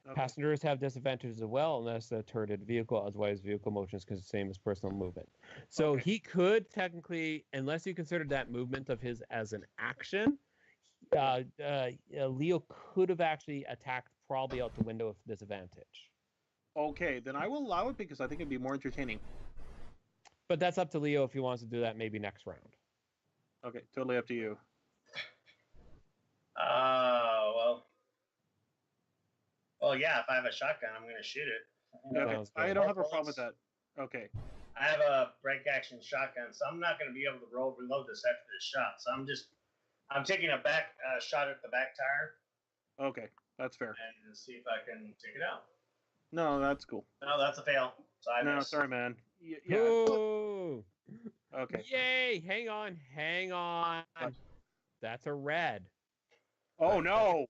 Okay. Passengers have disadvantages as well unless a turreted vehicle, otherwise vehicle motion is the same as personal movement. So he could technically, unless you considered that movement of his as an action, Leo could have actually attacked probably out the window of disadvantage. Okay, then I will allow it because I think it'd be more entertaining. But that's up to Leo if he wants to do that maybe next round. Okay, totally up to you. Well, yeah, if I have a shotgun, I'm going to shoot it. Okay, I don't have a problem with that. Okay. I have a break action shotgun, so I'm not going to be able to reload this after this shot. So I'm taking a back shot at the back tire. Okay, that's fair. And see if I can take it out. No, that's cool. No, that's a fail. So I missed. Sorry, man. Yeah. Ooh. Okay. Yay! Hang on. That's a red. Oh no!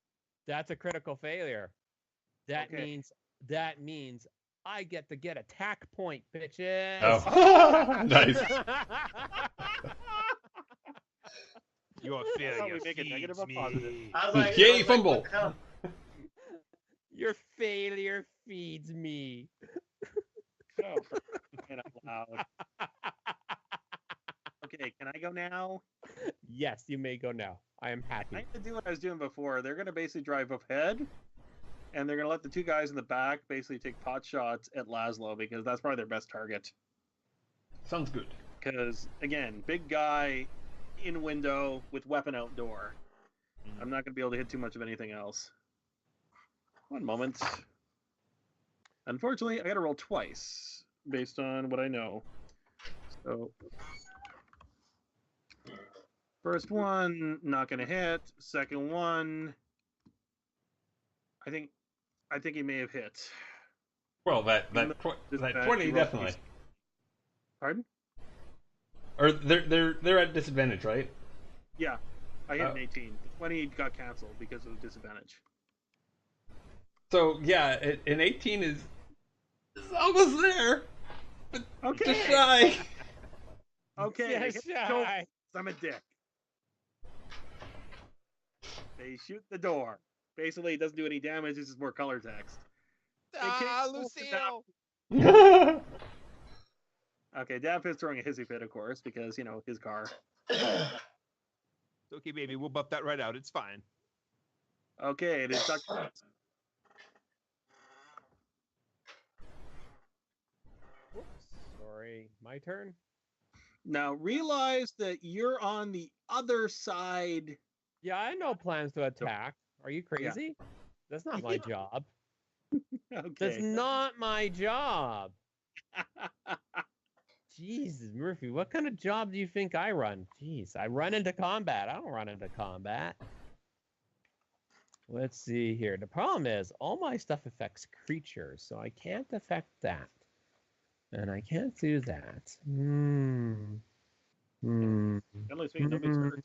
That's a critical failure. That means I get to get attack point, bitches. Oh. Nice. Your failure make a negative or feeds positive. me. I was like, Yay, fumble. what the hell? Your failure feeds me. Oh, for crying out loud. Okay, can I go now? Yes, you may go now. I am happy. I'm gonna do what I was doing before. They're gonna basically drive up ahead, and they're gonna let the 2 guys in the back basically take pot shots at Laszlo because that's probably their best target. Sounds good. Because again, big guy in window with weapon outdoor. I'm not gonna be able to hit too much of anything else. One moment. Unfortunately, I gotta roll twice based on what I know. So First one, not gonna hit. Second one, I think he may have hit. Well, that Even though 20 he rolled definitely. DC. Pardon? Or they're at disadvantage, right? Yeah, I hit an 18. The 20 got canceled because of disadvantage. So yeah, an 18 is almost there, but Okay. just shy. Okay. Yeah, they hit the shy. door. I'm a dick. They shoot the door. Basically, it doesn't do any damage. It's just more color text. Lucille! Okay, Dav is throwing a hissy fit, of course, because, his car. It's okay, baby. We'll buff that right out. It's fine. Okay, it is Dr. Whoops, sorry, my turn. Now, realize that you're on the other side. Yeah, I had no plans to attack. Are you crazy? That's not my job. That's Okay. not my job. Jesus, Murphy, what kind of job do you think I run? Jeez, I run into combat. I don't run into combat. Let's see here. The problem is all my stuff affects creatures, so I can't affect that. And I can't do that. Generally speaking, nobody's hurt.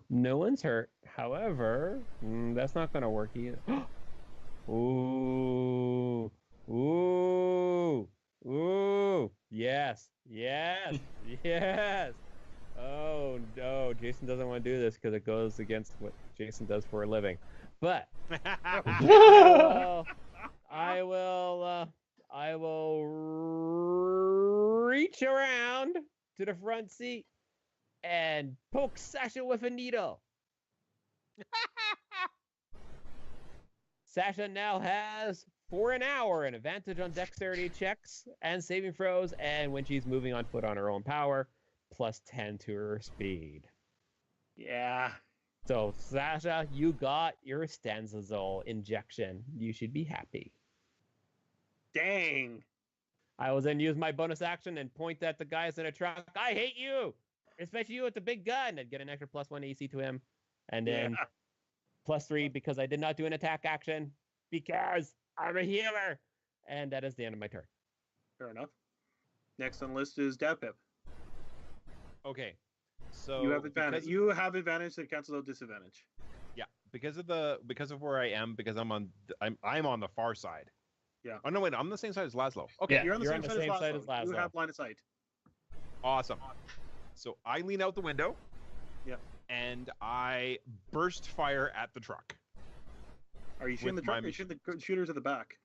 No one's hurt. However, that's not going to work either. Ooh. Ooh. Ooh. Yes. Yes. Yes. Oh, no. Jason doesn't want to do this because it goes against what Jason does for a living. But I will reach around to the front seat and poke Sasha with a needle. Sasha now has, for an hour, an advantage on dexterity checks and saving throws, and when she's moving on foot on her own power, plus 10 to her speed. Yeah. So, Sasha, you got your Stanzazole injection. You should be happy. Dang. I will then use my bonus action and point at the guys in a truck. I hate you! Especially you with the big gun, and get an extra +1 AC to him. And then +3 because I did not do an attack action because I'm a healer. And that is the end of my turn. Fair enough. Next on the list is Davpip. Okay. So You have advantage. You have advantage that cancels out disadvantage. Yeah, because of where I am, because I'm on the far side. Yeah. Oh no, wait, I'm on the same side as Laszlo. Okay. Yeah. You're on the You're same, on the same side as Laszlo. You have line of sight. Awesome. So I lean out the window. Yep. And I burst fire at the truck. Are you shooting the With truck or my are you shooting the shooters at the back?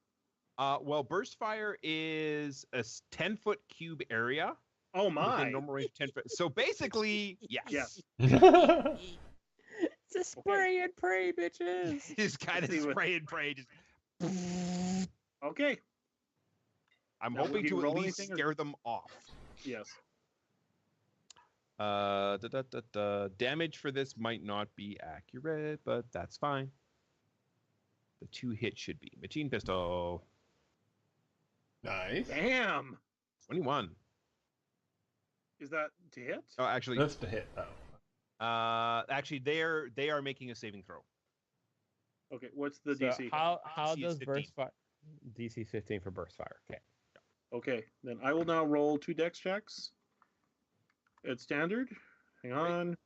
Well, burst fire is a 10-foot cube area. Oh my! Within normal range of 10 foot. So basically, yes. Yes. It's a spray and pray, bitches. It's kind of spray and pray. Just... Okay. I'm Now, hoping will you to at roll least anything or- scare them off. Yes. Damage for this might not be accurate, but that's fine. The 2 hits should be. Machine pistol. Nice. Damn. 21. Is that to hit? Oh, actually, That's the hit, though. actually, they are making a saving throw. Okay. What's the So DC? how DC is does 15. burst fire? DC 15 for burst fire. Okay. Okay. Then I will now roll 2 dex checks. At standard. Hang on.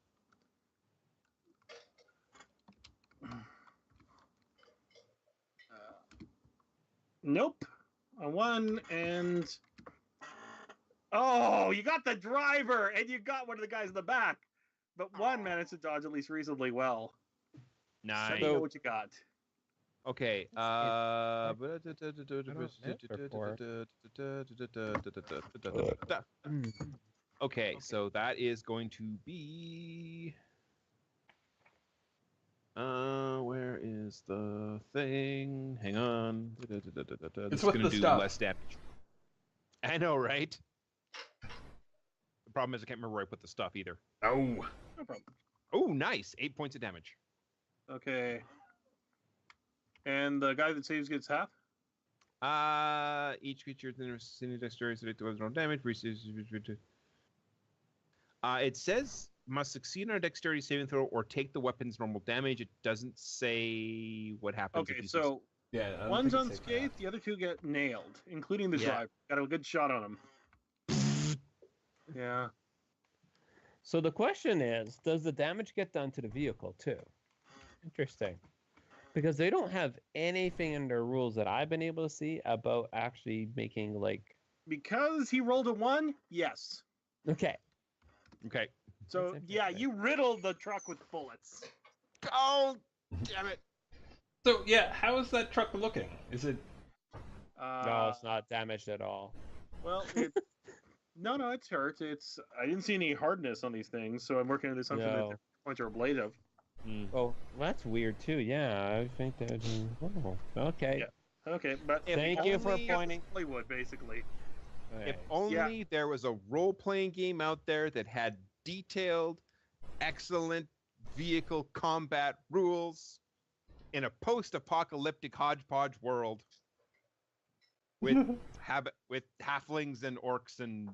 Nope. A 1 and. Oh, you got the driver and you got one of the guys in the back. But one managed to dodge at least reasonably well. Nice. Let me know what you got. Okay. Okay, so that is going to be. Where is the thing? Hang on. This is with going the to do stuff. less damage. I know, right? The problem is I can't remember where I put the stuff either. Oh. No problem. Oh, nice. 8 points of damage. Okay. And the guy that saves gets half? Each creature within a dexterity to their own damage receives. It says must succeed on a dexterity saving throw or take the weapon's normal damage. It doesn't say what happens. Okay, if you so Yeah, I don't one's think it says unscathed, the other two get nailed, including the Yeah. driver. Got a good shot on him. Yeah. So the question is, does the damage get done to the vehicle too? Interesting. Because they don't have anything in their rules that I've been able to see about actually making like. Because he rolled a 1, yes. Okay. Okay. So That's yeah, interesting. you riddled the truck with bullets. Oh, damn it. So yeah, how is that truck looking? Is it? No, it's not damaged at all. Well, no, it's hurt. I didn't see any hardness on these things, so I'm working on the assumption that No. they're points are ablative. Oh, that's weird too. Yeah, I think that. Oh, okay. Yeah. Okay, but if Thank you for only pointing. Hollywood, basically. If Okay. only there was a role-playing game out there that had detailed, excellent vehicle combat rules in a post-apocalyptic hodgepodge world with with halflings and orcs and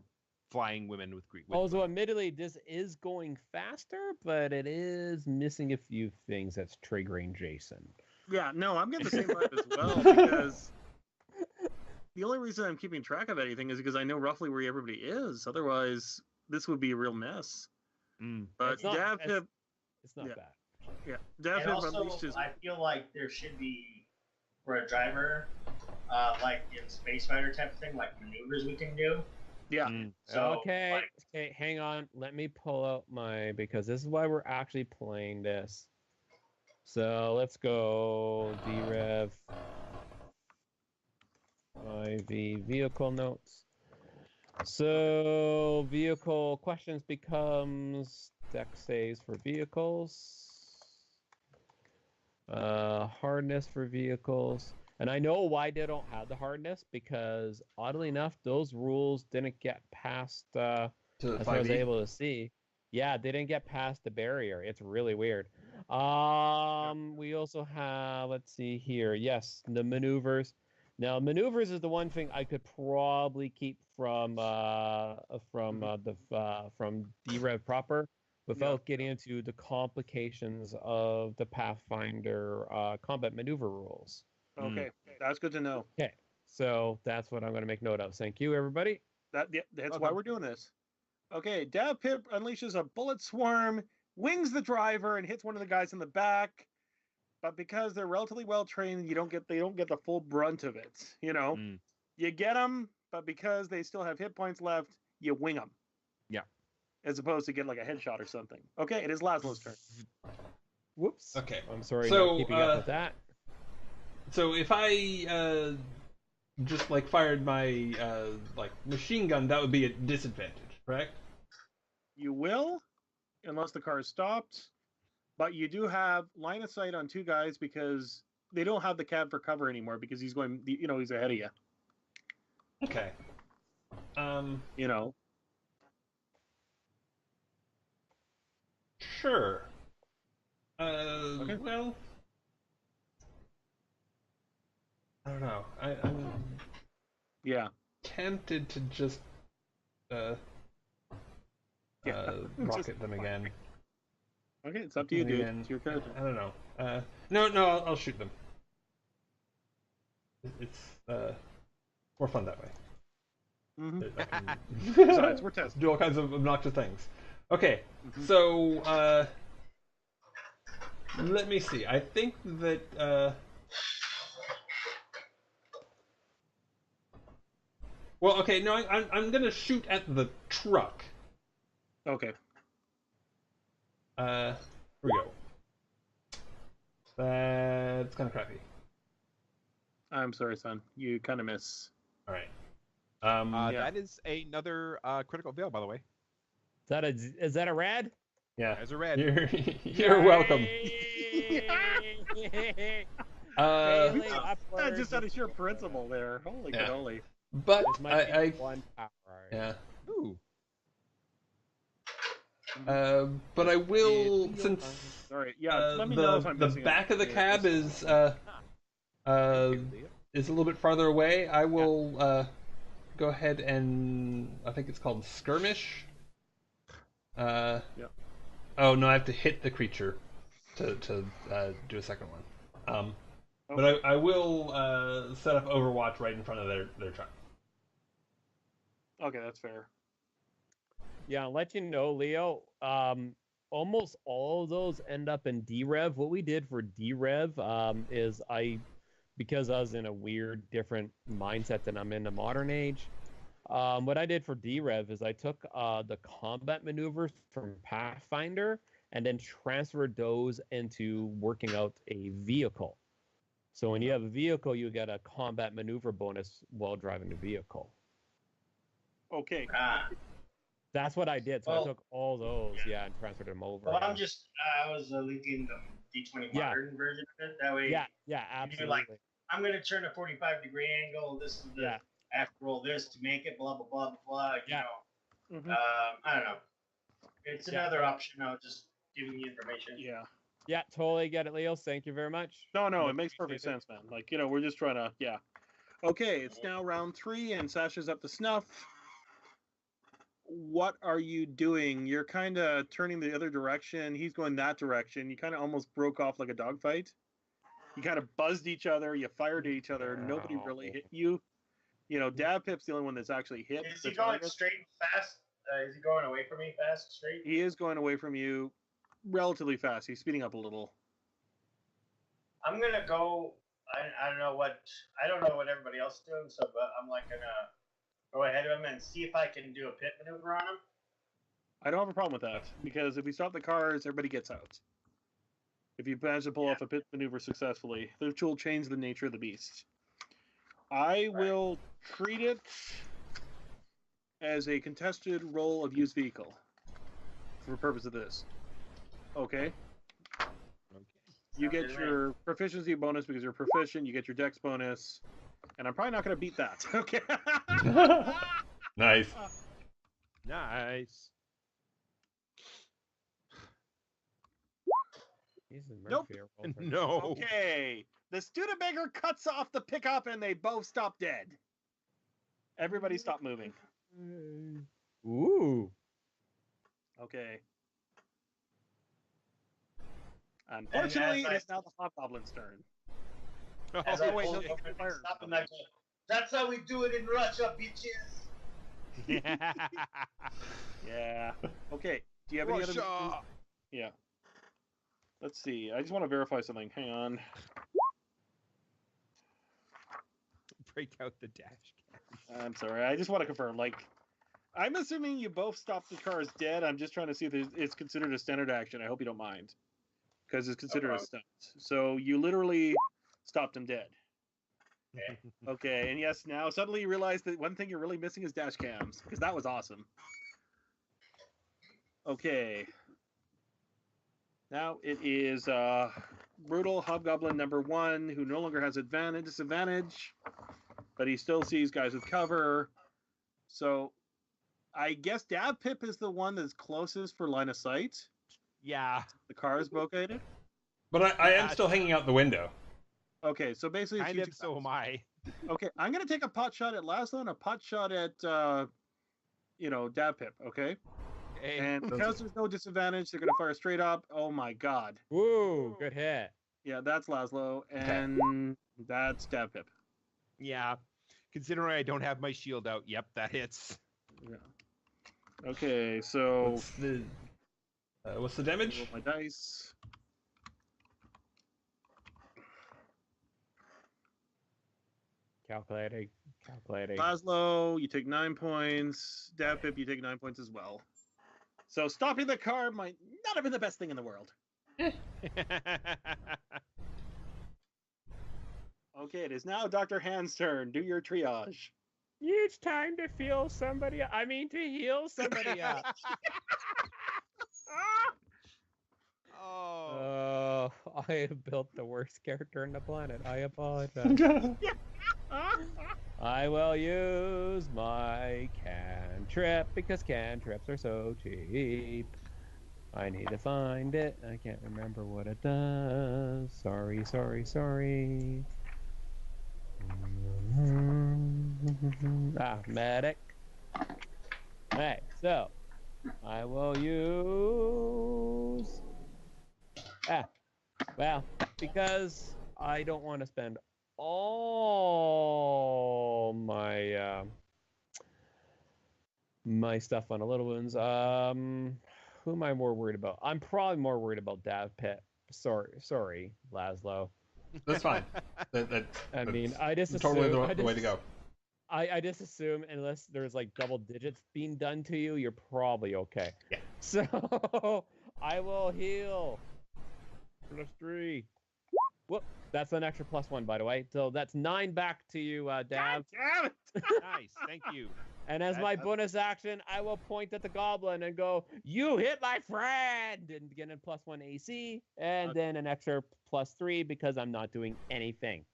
flying women with Greek. Although admittedly, this is going faster, but it is missing a few things that's triggering Jason. Yeah, no, I'm getting the same vibe as well because the only reason I'm keeping track of anything is because I know roughly where everybody is. Otherwise, this would be a real mess. But It's not- Dav it's- have, It's not Yeah. bad. yeah, Dav And have also, unleashed his. I feel like there should be, for a driver, like in Space Fighter type of thing, like maneuvers we can do. Yeah, So, okay, like, okay, hang on. Let me pull out because this is why we're actually playing this. So let's go DRev IV vehicle notes. So vehicle questions becomes deck saves for vehicles. Hardness for vehicles. And I know why they don't have the hardness, because oddly enough, those rules didn't get past To as I was 5e? able to see. Yeah, they didn't get past the barrier. It's really weird. We also have, let's see here. Yes, the maneuvers. Now, maneuvers is the one thing I could probably keep from DRev proper without getting into the complications of the Pathfinder combat maneuver rules. okay, that's good to know. Okay, so that's what I'm going to make note of. Thank you, everybody. That's why we're doing this. Okay, Dav Pip unleashes a bullet swarm, wings the driver, and hits one of the guys in the back. But because they're relatively well trained, they don't get the full brunt of it. You know, you get them, but because they still have hit points left, you wing them. Yeah. As opposed to get like a headshot or something. Okay, it is Laszlo's turn. Whoops. Okay. I'm sorry, So, not keeping up with that. So if I just like fired my like machine gun, that would be a disadvantage, correct? You will, unless the car is stopped. But you do have line of sight on two guys because they don't have the cab for cover anymore because he's going, he's ahead of you. Okay. You know. Sure. Well, I don't know. I'm Yeah. tempted to just rocket them again. Okay, it's up to you, dude. Again. It's your character. I don't know. No, I'll shoot them. It's more fun that way. Mm-hmm. I can Besides, we're testing. do all kinds of obnoxious things. Okay, so let me see. I think that well, okay, no, I'm gonna shoot at the truck. Okay. Here we go. That's kind of crappy. I'm sorry, son. You kind of miss. All right. Yeah. That is another critical fail, by the way. Is that a rad? Yeah. As a red. You're welcome. Failing upward. Just out of sheer principle there. Holy Yeah. cannoli. But This might be I one power. yeah. Ooh. But I will, since Sorry. Yeah, let me know if I'm the missing back of the anything. cab is a little bit farther away, I will go ahead and I think it's called skirmish. Oh no, I have to hit the creature to do a second one. But I will set up Overwatch right in front of their truck. Okay, that's fair. Yeah, I'll let you know, Leo. Almost all of those end up in D-Rev. What we did for D-Rev is because I was in a weird, different mindset than I'm in the modern age. What I did for D-Rev is I took the combat maneuvers from Pathfinder and then transferred those into working out a vehicle. So when you have a vehicle, you get a combat maneuver bonus while driving the vehicle. Okay. That's what I did. So Well, I took all those, and transferred them over. Well, I was linking the D20 modern version of it. That way, yeah, absolutely. You're like, I'm going to turn a 45-degree angle. This is the I have to roll this to make it. Blah blah blah blah. You know, I don't know. It's another option. I was just giving you information. Yeah. Yeah, totally get it, Leo. Thank you very much. No, it makes perfect sense, man. Like, we're just trying to, Okay, it's now round 3, and Sasha's up to snuff. What are you doing? You're kind of turning the other direction. He's going that direction. You kind of almost broke off like a dogfight. You kind of buzzed each other. You fired at each other. Nobody really hit you. Dab Pip's the only one that's actually hit. Is he going straight and fast? Is he going away from me fast, straight? He is going away from you relatively fast. He's speeding up a little. I'm gonna go. I don't know what everybody else is doing, so but I'm like gonna go ahead of him and see if I can do a pit maneuver on him. I don't have a problem with that because if we stop the cars, everybody gets out. If you manage to pull off a pit maneuver successfully, which will change the nature of the beast. I will treat it as a contested roll of used vehicle for the purpose of this. Okay. You get your proficiency bonus because you're proficient. You get your dex bonus. And I'm probably not going to beat that. Okay. Nice. Nice. Nope. No. Okay. The Studebaker cuts off the pickup and they both stop dead. Everybody stop moving. Ooh. Okay. Unfortunately, it is now the Hobgoblin's turn. As I pull over and stop him, I go, that's how we do it in Russia, bitches. Yeah. Okay. Do you have any other? Yeah. Let's see. I just want to verify something. Hang on. Break out the dash cam. I'm sorry. I just want to confirm. Like, I'm assuming you both stopped the cars dead. I'm just trying to see if it's considered a standard action. I hope you don't mind. Because it's considered a stunt. So you literally stopped him dead. Okay, and yes, now suddenly you realize that one thing you're really missing is dash cams. Because that was awesome. Okay. Now it is Brutal Hobgoblin number 1, who no longer has disadvantage, but he still sees guys with cover. So I guess Dab Pip is the one that's closest for line of sight. Yeah. The car is located. But I am still hanging out the window. Okay, so basically Kind of, so am I. Okay, I'm going to take a pot shot at Laszlo and a pot shot at, Dab Pip, okay? And because there's no disadvantage, they're going to fire straight up. Oh my god. Woo, good hit. Yeah, that's Laszlo, and that's Dab Pip. Yeah. Considering I don't have my shield out, yep, that hits. Yeah. Okay, so... What's the damage? Roll my dice. Calculating. Laszlo, you take 9 points. Dab Pip, you take 9 points as well. So stopping the car might not have been the best thing in the world. Okay, it is now Dr. Hand's turn. Do your triage. It's time to heal somebody up. Oh. I have built the worst character in the planet. I apologize. I will use my cantrip because cantrips are so cheap. I need to find it. I can't remember what it does. Sorry. Medic. Alright, so I will use. Well, because I don't want to spend all my my stuff on a little wounds. Who am I more worried about? I'm probably more worried about Dav Pit. Sorry, Laszlo. That's fine. I mean, I just totally assume, the way to go. I just assume unless there's like double digits being done to you, you're probably okay. Yeah. So I will heal. +3. Whoop. That's an extra +1, by the way. So that's 9 back to you, Dav. God damn it! Nice, thank you. And as my bonus action, I will point at the goblin and go, "You hit my friend!" and get a +1 AC, and then an extra +3 because I'm not doing anything.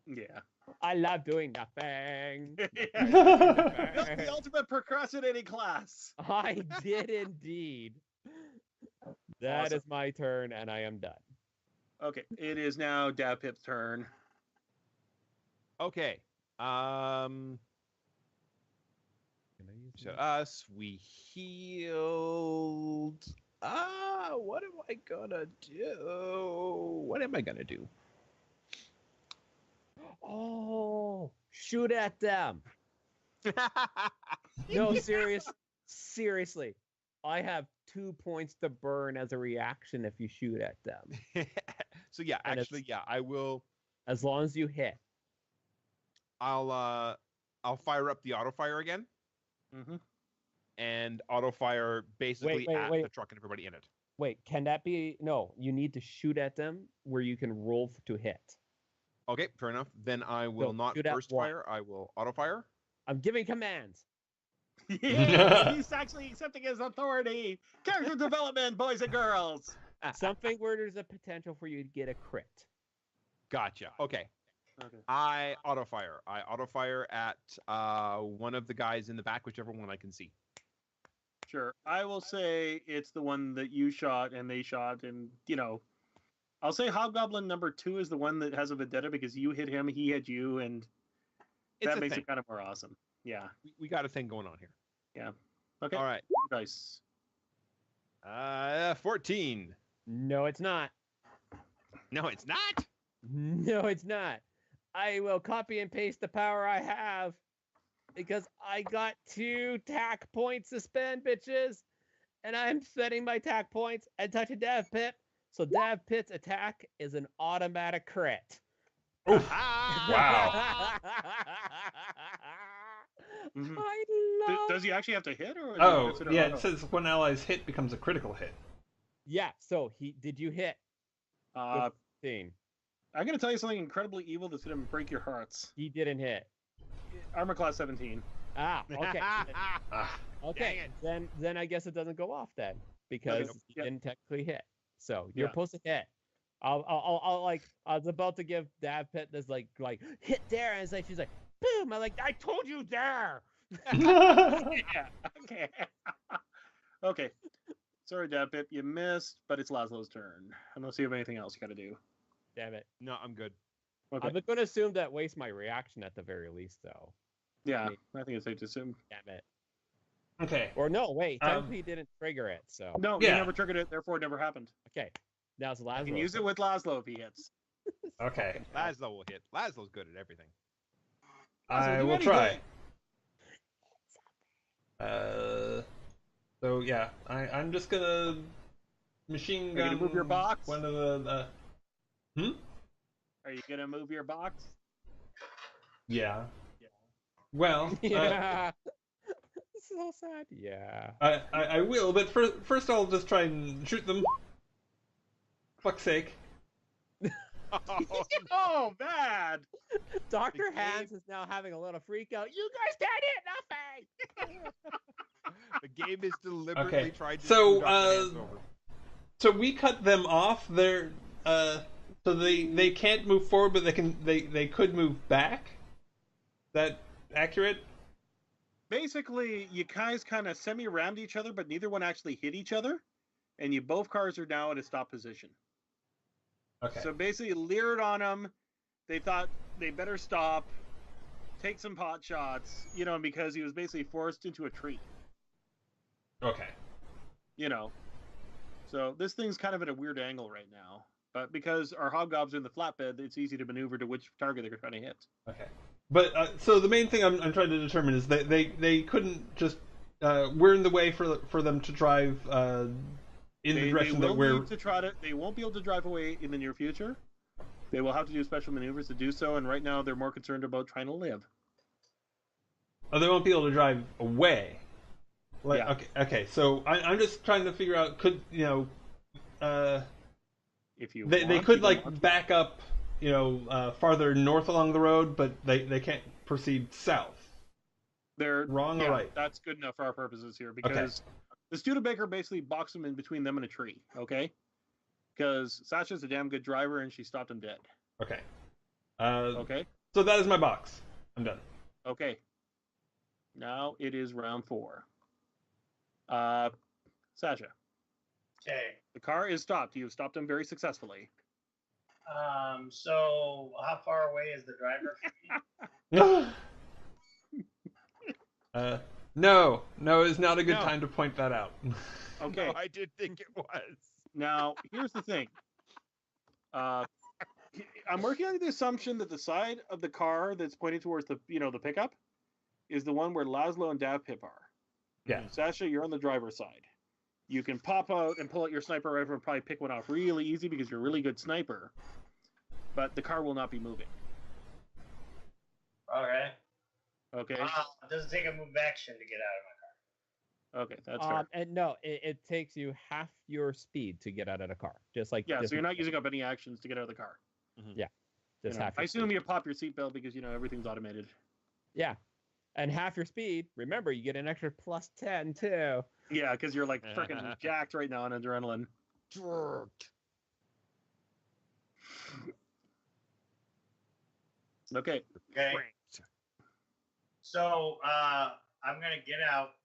Yeah. I love doing nothing. That's the ultimate procrastinating class. I did indeed. That Awesome. is my turn, and I am done. Okay, it is now Dapip's turn. Okay. So us, we healed. What am I gonna do? What am I gonna do? Oh, shoot at them. No, seriously. I have 2 points to burn as a reaction if you shoot at them. So yeah, And actually, yeah, I will. As long as you hit. I'll fire up the auto fire again, Mm-hmm. and auto fire basically Wait. at the truck and everybody in it. Wait, can that be? No, you need to shoot at them where you can roll to hit. Okay, fair enough. Then I will not shoot at burst one. fire. I will auto fire. I'm giving commands. Yeah, he's actually accepting his authority. Character development, boys and girls. Something where there's a potential for you to get a crit. Gotcha. Okay. Okay. I auto fire. I auto fire at one of the guys in the back, whichever one I can see. Sure. I will say it's the one that you shot and they shot, and I'll say Hobgoblin number 2 is the one that has a vendetta because you hit him, he hit you, and It's that a makes thing. it kind of more awesome. Yeah. We got a thing going on here. Yeah. Okay. All right. Nice. 14. No, it's not. No, it's not. No, it's not. I will copy and paste the power I have because I got 2 tack points to spend, bitches. And I'm spending my tack points and touching Dav Pit. So Dav Pit's attack is an automatic crit. Oof. Wow. Mhm. I love. Does he actually have to hit, or? Is Oh, it considered yeah, auto? it says when allies hit becomes a critical hit. Yeah. So did you hit? Uh, 15. I'm gonna tell you something incredibly evil that's gonna break your hearts. He didn't hit. Armor class 17. Ah. Okay. Ah, Okay. Then I guess it doesn't go off then because Okay. you Yep. didn't technically hit. So you're Yeah. supposed to hit. I'll like I was about to give Dav Pit this like hit there, and it's like she's like boom. I'm like I told you there. Yeah. Okay. Okay. Sorry, Dapip, you missed, but it's Laszlo's turn. Unless you have anything else you got to do. Damn it. No, I'm good. Okay. I'm going to assume that wastes my reaction at the very least, though. Yeah, I think it's safe to assume. Damn it. okay. Or no, wait. Technically, he didn't trigger it. So No, Yeah. you never triggered it, therefore it never happened. okay. Now it's You Lazarus. can use it with Laszlo if he hits. Okay. Laszlo will hit. Laszlo's good at everything. I do will try. anything. So yeah, I'm just gonna machine Are you gun. gonna move your box? One of the. Are you gonna move your box? Yeah. Yeah. Well, Yeah. So sad. Yeah. I will, but first I'll just try and shoot them. Fuck's sake. Oh, bad! Dr. The Hans is now having a little freak out. You guys can't hit nothing. The game is deliberately Okay, trying to so, screw Dr. Hands over. So we cut them off. They're so they can't move forward, but they could move back. Is that accurate? Basically, you guys kind of semi-rammed each other, but neither one actually hit each other, and you both cars are now at a stop position. Okay. So basically, leered on them. They thought they better stop, take some pot shots, because he was basically forced into a tree. Okay. You know. So this thing's kind of at a weird angle right now. But because our hobgobs are in the flatbed, it's easy to maneuver to which target they're trying to hit. Okay. But so the main thing I'm trying to determine is they couldn't just we're in the way for them to drive in the direction that we're. They won't be able to drive away in the near future. They will have to do special maneuvers to do so, and right now they're more concerned about trying to live. Oh, they won't be able to drive away. Like, Yeah. Okay. So I'm just trying to figure out. Could If you they want, could you like want to. back up, farther north along the road, but they can't proceed south. They're Wrong or right? That's good enough for our purposes here because the Studebaker basically boxed them in between them and a tree. Okay, because Sasha's a damn good driver and she stopped him dead. Okay. Okay. So that is my box. I'm done. Okay. Now it is round 4. Sasha, Okay. the car is stopped. You've stopped him very successfully. So how far away is the driver from me? No, it's not a good No. time to point that out. Okay. No, I did think it was. Now, here's the thing. I'm working under the assumption that the side of the car that's pointing towards the pickup is the one where Laszlo and Davpip are. Yeah. Sasha, you're on the driver's side. You can pop out and pull out your sniper rifle and probably pick one off really easy because you're a really good sniper. But the car will not be moving. Okay. Okay. It doesn't take a move action to get out of my car. Okay, that's fair. And no, it takes you half your speed to get out of the car. Just like Yeah, so you're not using up any actions to get out of the car. just half. I Your assume speed. you pop your seatbelt because everything's automated. Yeah, and half your speed. Remember, you get an extra +10 too. Yeah, because you're like freaking jacked right now on adrenaline. Okay. Okay. So I'm gonna get out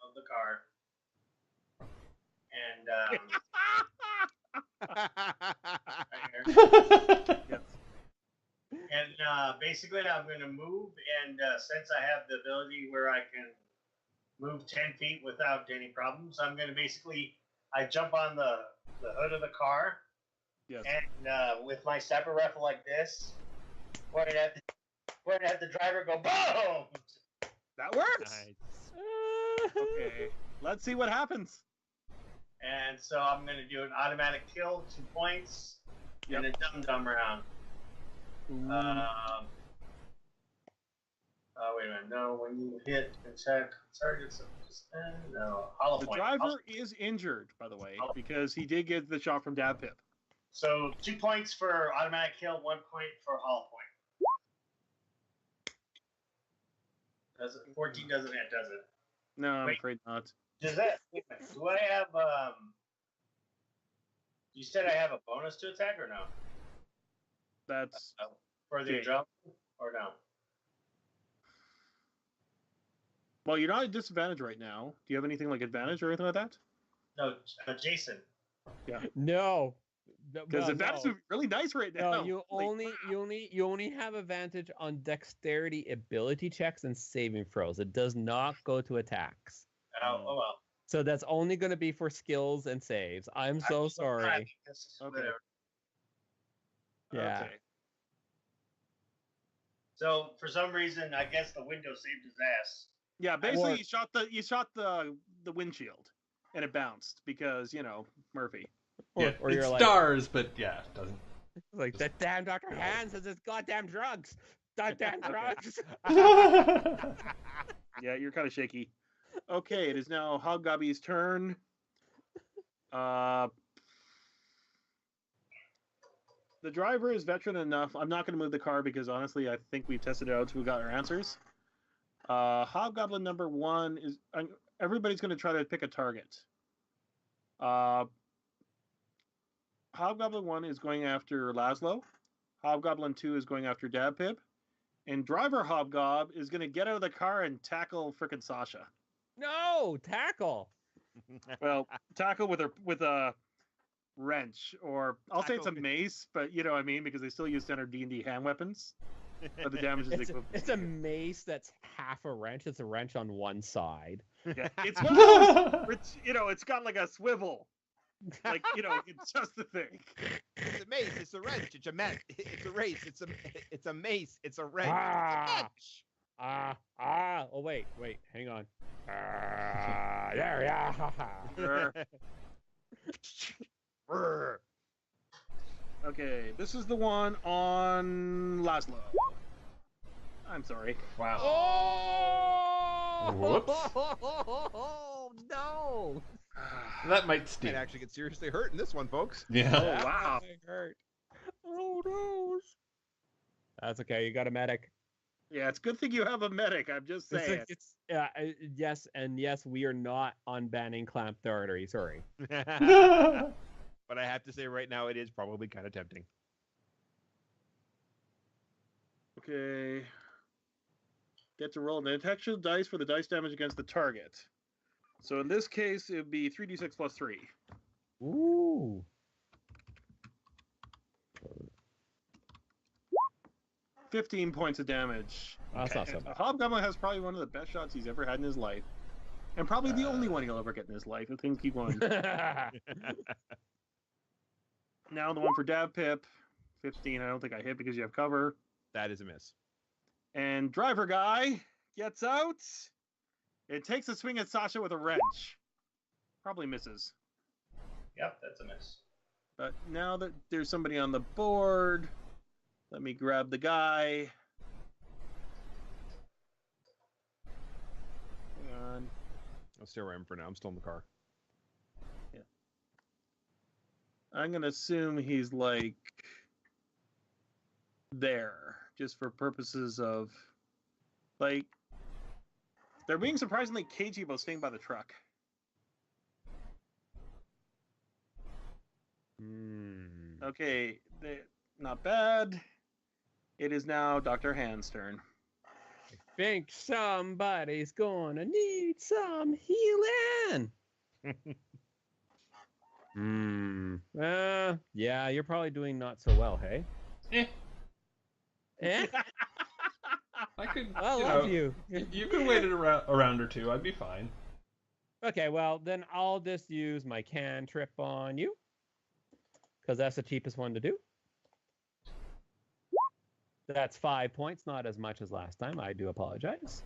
of the car and right here. And basically, I'm going to move, and since I have the ability where I can move 10 feet without any problems, I'm going to I jump on the hood of the car, Yes. and with my sniper rifle like this, point it at the driver, go boom! That works. Nice. Okay. Let's see what happens. And so I'm going to do an automatic kill, 2 points, and a dum-dum round. Wait a minute. No, when you hit attack targets, no. Hollow The point. driver is injured, by the way, because he did get the shot from Davpip. So 2 points for automatic kill, 1 point for hollow point. 14 doesn't hit, does it? No, I'm Wait. afraid not. Does that? Do I have? You said I have a bonus to attack or no? That's For the Okay. jump or no? well, you're not at disadvantage right now. Do you have anything like advantage or anything like that? No, Jason. No, Because advantage would be really nice right now. No, you only have advantage on dexterity ability checks and saving throws. It does not go to attacks. Oh well. So that's only going to be for skills and saves. I'm so sorry. Okay. Yeah. Okay. So for some reason, I guess the window saved his ass. Yeah, basically Or- you shot the windshield and it bounced because, Murphy. Or Yeah, you're it like, stars, but yeah, it doesn't. like that damn Dr. Hans has his goddamn drugs. Goddamn drugs. Yeah, you're kind of shaky. Okay, it is now Hobgobby's turn. The driver is veteran enough. I'm not going to move the car because honestly, I think we've tested it out so we got our answers. Hobgoblin number 1 is everybody's going to try to pick a target. Hobgoblin 1 is going after Laszlo. Hobgoblin 2 is going after Davpip. And driver Hobgob is going to get out of the car and tackle frickin' Sasha. No, tackle. Well, tackle with a wrench, or I'll say it's a Tackle. mace, but you know what I mean, because they still use standard D&D hand weapons. but the damage is equivalent. It's a mace that's half a wrench. It's a wrench on one side. Yeah, it's one of those. It's, it's got like a swivel. Like, it's just the thing. It's a mace. It's a wrench. It's a It's a race. It's a mace. It's a wrench. Ah. It's Oh, wait, hang on. There, yeah. Okay, this is the one on Laszlo. I'm sorry. Wow. Oh! Whoops. Oh, no! That might Might sting. actually get seriously hurt in this one, folks. Yeah. Oh, wow. That hurt. Oh, no. That's okay. You got a medic. Yeah, it's a good thing you have a medic. I'm just saying. Yes, and yes, we are not on banning clamped artery. Sorry. But I have to say right now, it is probably kind of tempting. Okay. Get to roll an detection dice for the dice damage against the target. So in this case, it would be 3d6 plus 3. Ooh. 15 points of damage. That's not so bad. Hobgoblin has probably one of the best shots he's ever had in his life. And probably the only one he'll ever get in his life if things keep going. Now the one for Dab Pip. 15, I don't think I hit because you have cover. That is a miss. And Driver Guy gets out. It takes a swing at Sasha with a wrench. Probably misses. Yep, that's a miss. But now that there's somebody on the board, let me grab the guy. Hang on. I'll stay where I am for now. I'm still in the car. Yeah. I'm going to assume he's like there, just for purposes of like, they're being surprisingly cagey about staying by the truck. Okay, not bad. It is now Dr. Hand's turn. I think somebody's gonna need some healing. Yeah, you're probably doing not so well, hey? Eh. Eh? I could. I love you. You can wait it a round or two. I'd be fine. Okay, well, then I'll just use my cantrip on you. Because that's the cheapest one to do. That's 5 points, not as much as last time. I do apologize.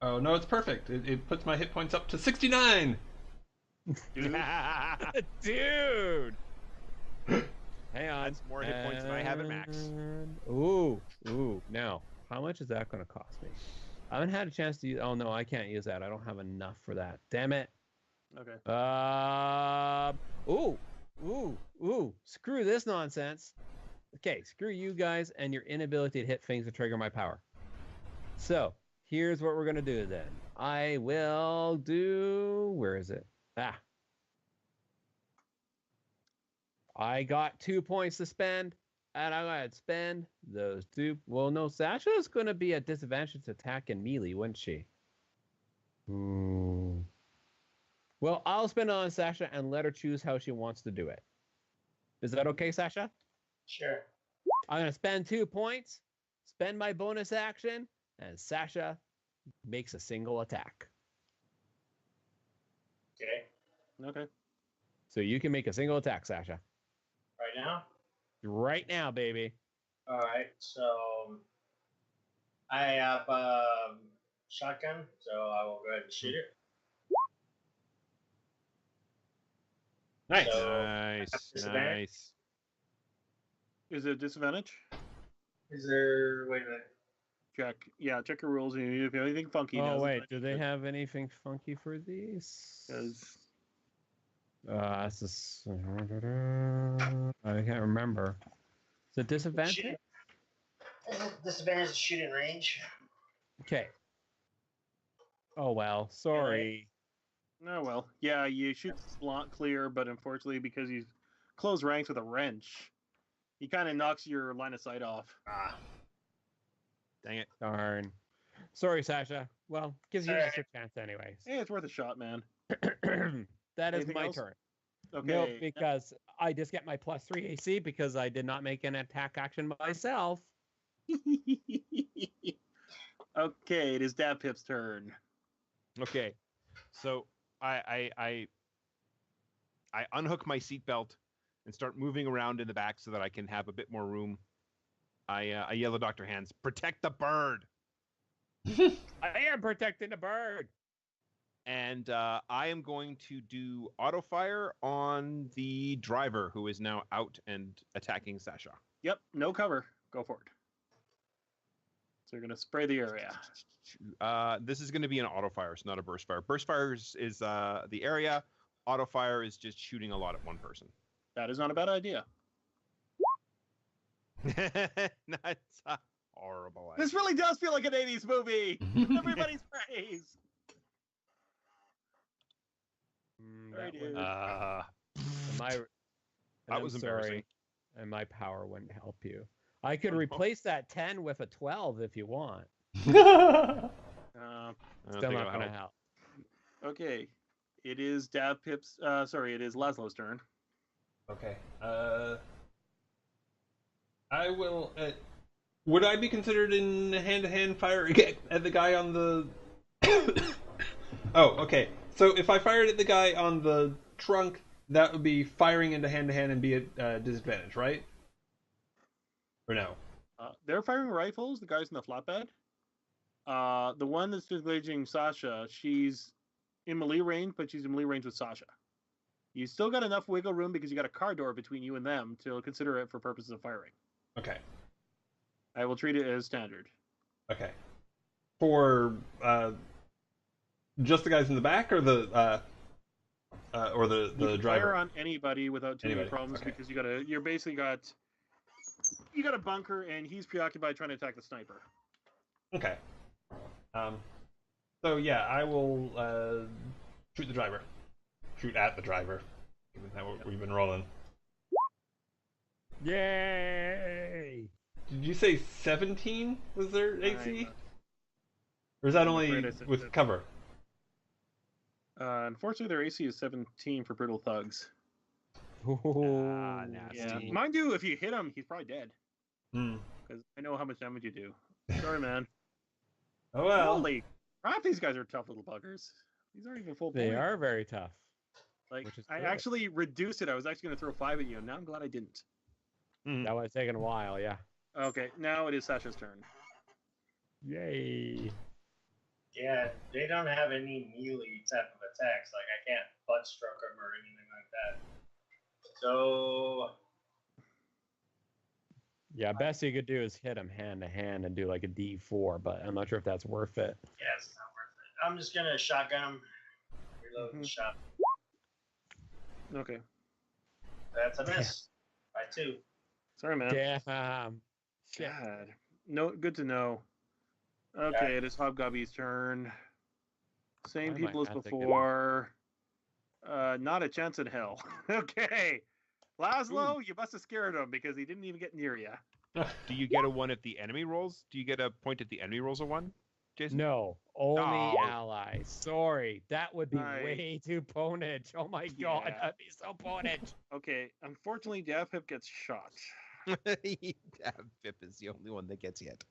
Oh no, it's perfect. It puts my hit points up to 69. Dude! Hang on. That's more hit points than I have at max. Ooh. Now, how much is that going to cost me? I haven't had a chance to use... Oh, no, I can't use that. I don't have enough for that. Damn it. Okay. Ooh. Screw this nonsense. Okay, screw you guys and your inability to hit things to trigger my power. So, here's what we're going to do then. I will do... Where is it? I got 2 points to spend, and I'm going to spend those 2. Well, no, Sasha's going to be at disadvantage to attack and melee, wouldn't she? Well, I'll spend it on Sasha and let her choose how she wants to do it. Is that okay, Sasha? Sure. I'm going to spend 2 points, spend my bonus action, and Sasha makes a single attack. Okay. So you can make a single attack, Sasha. Right now? Right now, baby. All right. So I have shotgun, so I will go ahead and shoot it. Nice. So, Nice. Is it a disadvantage? Is there... Wait a minute. Check. Yeah, check your rules. And if you have anything funky... Oh, wait. Do they have anything funky for these? This is... I can't remember. Is it disadvantage? Disadvantage is shooting range. Okay. Oh, well. Sorry. Oh, well. Yeah, you shoot slot clear, but unfortunately, because you close ranks with a wrench, he kind of knocks your line of sight off. Dang it. Darn. Sorry, Sasha. Well, gives you just a chance anyways. Hey, it's worth a shot, man. That is Anything my else? turn. Okay. Nope, because I just get my +3 AC because I did not make an attack action myself. Okay, it is Dab Pip's turn. Okay, so I unhook my seatbelt and start moving around in the back so that I can have a bit more room. I yell at Dr. Hands, protect the bird! I am protecting the bird. And I am going to do auto fire on the driver who is now out and attacking Sasha. Yep, no cover. Go for it. So you're going to spray the area. This is going to be an auto fire, so not a burst fire. Burst fire is the area. Auto fire is just shooting a lot at one person. That is not a bad idea. That's a horrible idea. This really does feel like an 80s movie. Everybody sprays. That dude. That was embarrassing. And my power wouldn't help you. I could replace that 10 with a 12 if you want. I don't Still think not it'll going to help. help. Okay. It is Dab Pip's. Sorry, it is Laszlo's turn. Okay. I will. Would I be considered in hand-to-hand fire at the guy on the? Oh, okay. So if I fired at the guy on the trunk, that would be firing into hand-to-hand and be at disadvantage, right? Or no? They're firing rifles. The guys in the flatbed. The one that's engaging Sasha, she's in melee range, but she's in melee range with Sasha. You still got enough wiggle room because you got a car door between you and them to consider it for purposes of firing. Okay. I will treat it as standard. Okay. For just the guys in the back, or the driver? Fire on anybody without too many problems, okay. because you're basically got a bunker and he's preoccupied trying to attack the sniper. Okay. So yeah, I will shoot the driver. Shoot at the driver. Given how we've been rolling. Yay! Did you say 17 was their AC? Or is that only with cover? Unfortunately, their AC is 17 for brutal thugs. Nasty. Yeah. Mind you, if you hit him, he's probably dead. Hmm. Because I know how much damage you do. Sorry, man. Oh well. Holy crap, these guys are tough little buggers. These aren't even full They point. are very tough. Like, which is I good. actually reduced it. I was actually going to throw 5 at you, and now I'm glad I didn't. That would have taken a while, yeah. Okay, now it is Sasha's turn. Yay. Yeah, they don't have any melee type of attacks. Like, I can't butt stroke them or anything like that. So, Yeah, best you could do is hit him hand to hand and do like a D4, but I'm not sure if that's worth it. yeah, it's not worth it. I'm just going to shotgun them, reload the shot. Okay. That's a miss. By 2. Sorry, man. Damn. Shit. God. No, good to know. Okay, it is Hobgobby's turn. Same I people as might not take it. before. Not a chance in hell. Okay. Laszlo, you must have scared him because he didn't even get near you. Do you get a 1 if the enemy rolls? Do you get a point if the enemy rolls a 1, Jason? No, only Oh. allies. Sorry, that would be Nice. way too ponage. Oh my god, Yeah. that'd be so ponage. Okay, unfortunately, Davpip gets shot. Pip is the only one that gets hit.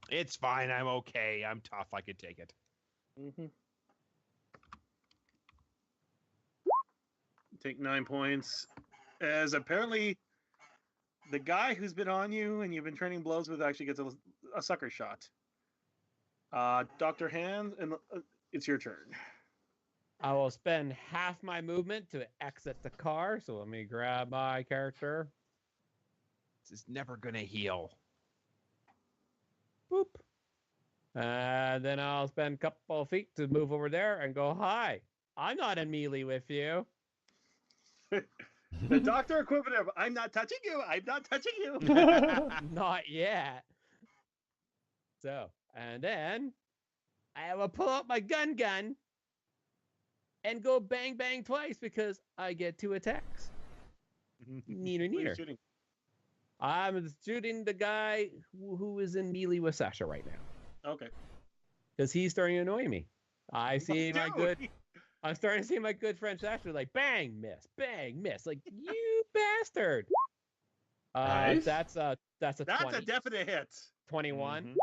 It's fine. I'm okay. I'm tough. I could take it. Mm-hmm. Take 9 points. As apparently the guy who's been on you and you've been training blows with actually gets a sucker shot. Dr. Hand, and it's your turn. I will spend half my movement to exit the car, so let me grab my character. This is never going to heal. Boop. And then I'll spend a couple of feet to move over there and go, hi, I'm not in melee with you. The doctor equivalent of, I'm not touching you, I'm not touching you. Not yet. So, and then I will pull out my gun and go bang bang twice because I get 2 attacks. Neater, What are you neater. shooting? I'm shooting the guy who is in melee with Sasha right now Okay. because he's starting to annoy me. I see my Dude. good. I'm starting to see my good friend Sasha like bang miss, like you bastard. Nice. That's a 20. That's a definite hit. 21.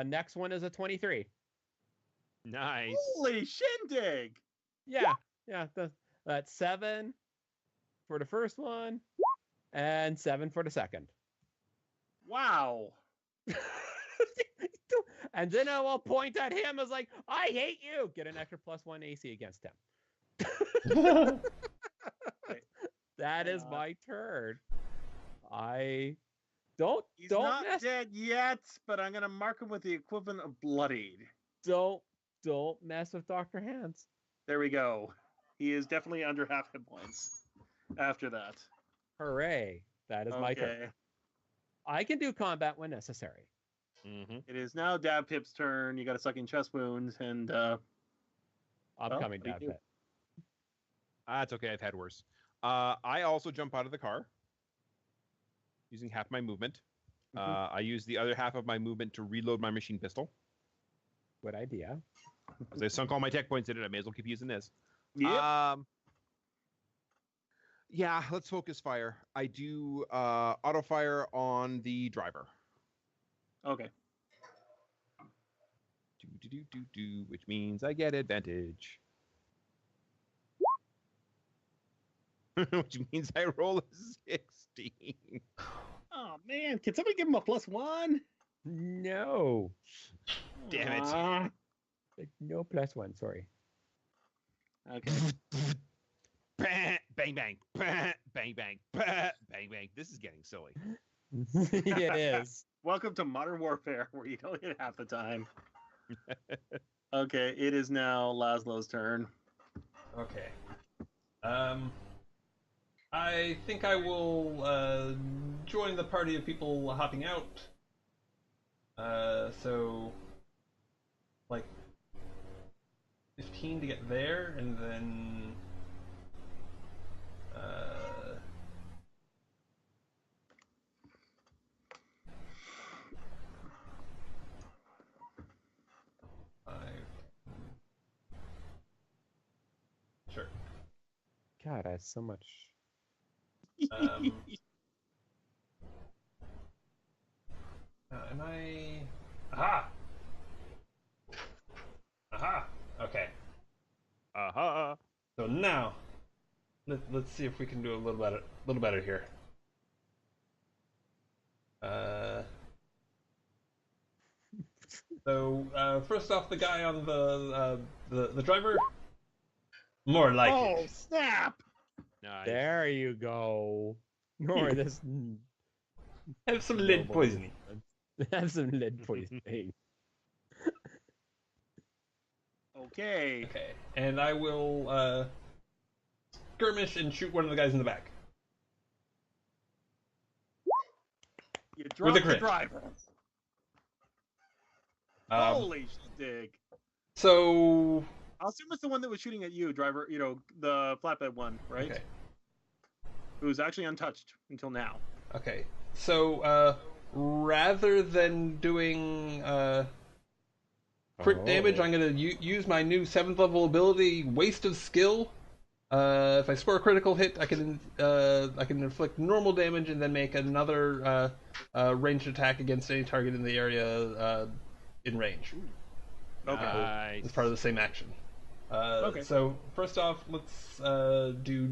Next one is a 23. Nice. Holy shindig! Yeah. That's 7 for the first one, and 7 for the second. Wow. And then I will point at him as like, I hate you. Get an extra +1 AC against him. That is my turn. I don't He's don't not mess dead yet, but I'm gonna mark him with the equivalent of bloodied. don't mess with Dr. Hands. There we go. He is definitely under half hit points after that. Hooray. That is my turn. I can do combat when necessary. It is now Dab Pip's turn. You got a sucking chest wound, and I'm well, coming what do you down. do? Pit. That's okay. I've had worse. I also jump out of the car using half my movement. I use the other half of my movement to reload my machine pistol. Good idea. As I sunk all my tech points in it, I may as well keep using this. Yep. Yeah, let's focus fire. I do auto fire on the driver. Okay. Do, which means I get advantage. Which means I roll a 16. Oh man, can somebody give him a +1? No. Damn it. No +1, sorry. Okay. Bang, bang, bang, bang, bang, bang, bang, bang. This is getting silly. It is. Welcome to Modern Warfare, where you don't hit half the time. Okay, it is now Laszlo's turn. Okay. I think I will join the party of people hopping out. So, like, 15 to get there, and then sure. God, I have so much. Am I? Aha! Aha! Okay. Aha. So now, let's see if we can do a little better here. So first off, the guy on the driver, more like Oh, it. snap! Nice. There you go. Nor this. Have some lead Noble. poisoning. Have some lead poisoning. Okay. Okay, and I will skirmish and shoot one of the guys in the back. You With dropped a the crit. driver. Holy dig. So I'll assume it's the one that was shooting at you, driver, the flatbed one, right? okay, Who's actually untouched until now. okay. So rather than doing crit damage, I'm going to use my new 7th level ability, Waste of Skill. If I score a critical hit, I can inflict normal damage and then make another ranged attack against any target in the area in range. Okay. Nice. It's part of the same action. Okay. So first off, let's do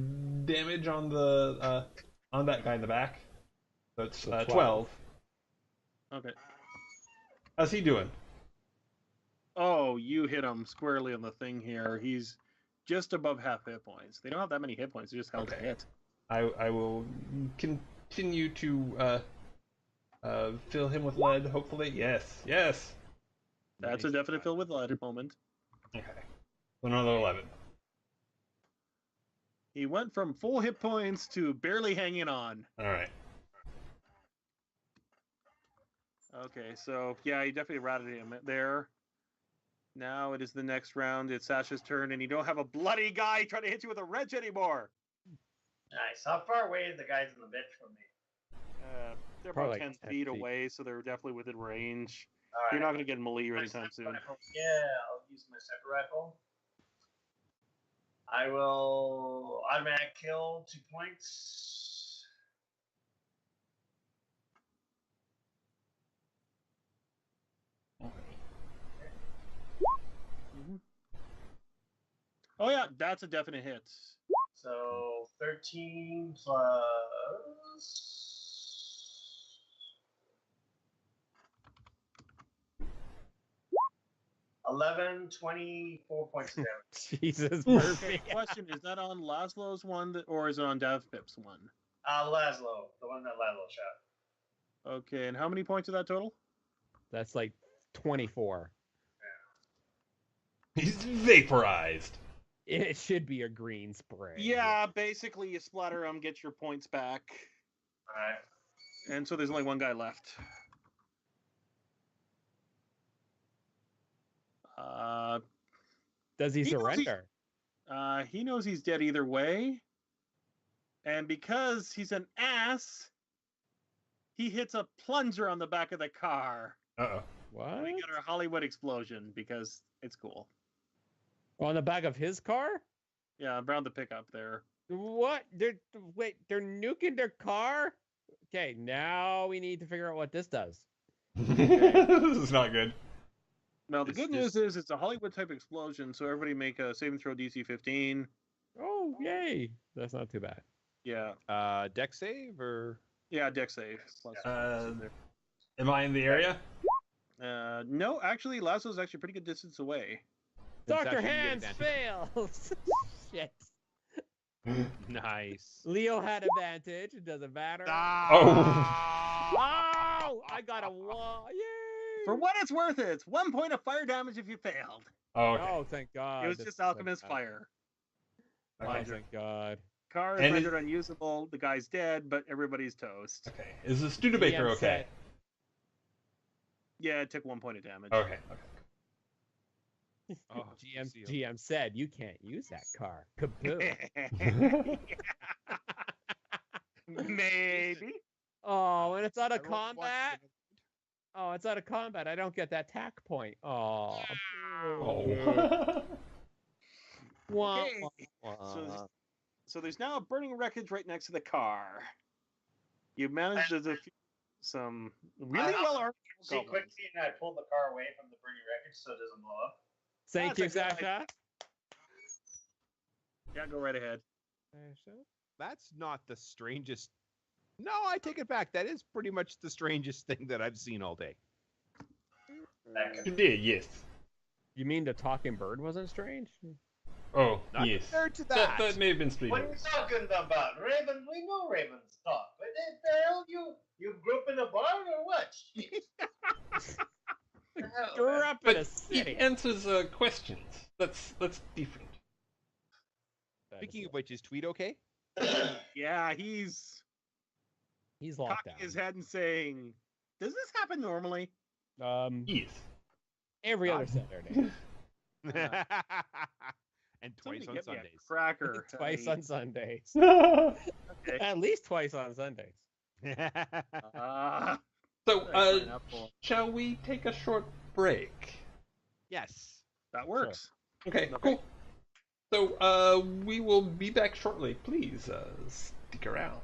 damage on that guy in the back. So it's 12. Okay. How's he doing? Oh, you hit him squarely on the thing here. He's just above half hit points. They don't have that many hit points. They're just held to Okay. hit. I will continue to fill him with lead. Hopefully, yes. That's a definite fill with lead moment. Okay. Another 11. He went from full hit points to barely hanging on. All right. Okay, so yeah, you definitely ratted him there. Now it is the next round. It's Sasha's turn, and you don't have a bloody guy trying to hit you with a wrench anymore. Nice. How far away are the guys in the bench from me? They're Probably about like 10 10 feet feet. away, so they're definitely within range. All You're right. not going to get melee My anytime soon. sniper rifle. Yeah, I'll use my sniper rifle. I will automatic kill 2 points. Oh yeah, that's a definite hit. So 13 plus 11, 24 points of damage. Jesus, Okay, Murphy. question: is that on Laszlo's one, or is it on Davpip's one? Laszlo, the one that Laszlo shot. Okay, and how many points of that total? That's like 24. He's vaporized. It should be a green spray. Yeah, basically you splatter them, get your points back, All right. and so there's only one guy left. Does he He knows surrender? He knows he's dead either way, and because he's an ass, he hits a plunger on the back of the car. Uh-oh. What? We get our Hollywood explosion because it's cool. On the back of his car? Yeah, around the pickup there. What? They're nuking their car? Okay, now we need to figure out what this does. This is not good. Now, the good news is it's a Hollywood type explosion, so everybody make a save and throw DC 15. Oh, yay. That's not too bad. Yeah. Deck save or Yeah, deck save. Plus Am I in the area? no, actually, Laszlo's actually pretty good distance away. Dr. actually Hands advantage. fails. Shit. nice. Leo had advantage. It doesn't matter. Oh. Oh, I got a wall. Yay. For what it's worth, it's 1 point of fire damage if you failed. Oh, okay. Oh, thank God. It was This just is so alchemist bad. fire. Oh, Okay. thank God. Car is And rendered unusable. The guy's dead, but everybody's toast. Okay. Is the Studebaker DM okay? said- Yeah, it took 1 point of damage. Okay. Oh, GM said you can't use that car. Kaboom. Maybe. Oh, and it's out of I rolled once combat. Oh, it's out of combat. I don't get that tack point. Oh. Oh. Wah, Okay. wah, wah. So there's now a burning wreckage right next to the car. You've managed to defeat some really well armed See goblins. quickly, and I pulled the car away from the burning wreckage so it doesn't blow up. Thank That's you, a good Sasha. Yeah, go right ahead. That's not the strangest. No, I take it back. That is pretty much the strangest thing that I've seen all day. You did, yes. You mean the talking bird wasn't strange? Oh, Not yes. compared to That that. may have been strange. What are you talking about? Ravens? We know ravens talk. But the hell you grew up in a barn or what? The hell, Grew man? up in a But he city. answers questions. That's different. Speaking of which, is Tweet okay? Yeah, he's He's locked cocking down. his head and saying, "Does this happen normally?" Yes. Every other Saturday. And Somebody twice on get me a Sundays. cracker. Twice on Sundays. Okay. At least twice on Sundays. So, Pineapple. shall we take a short break? Yes. That works. Okay, Okay. cool. So, we will be back shortly. Please, stick around.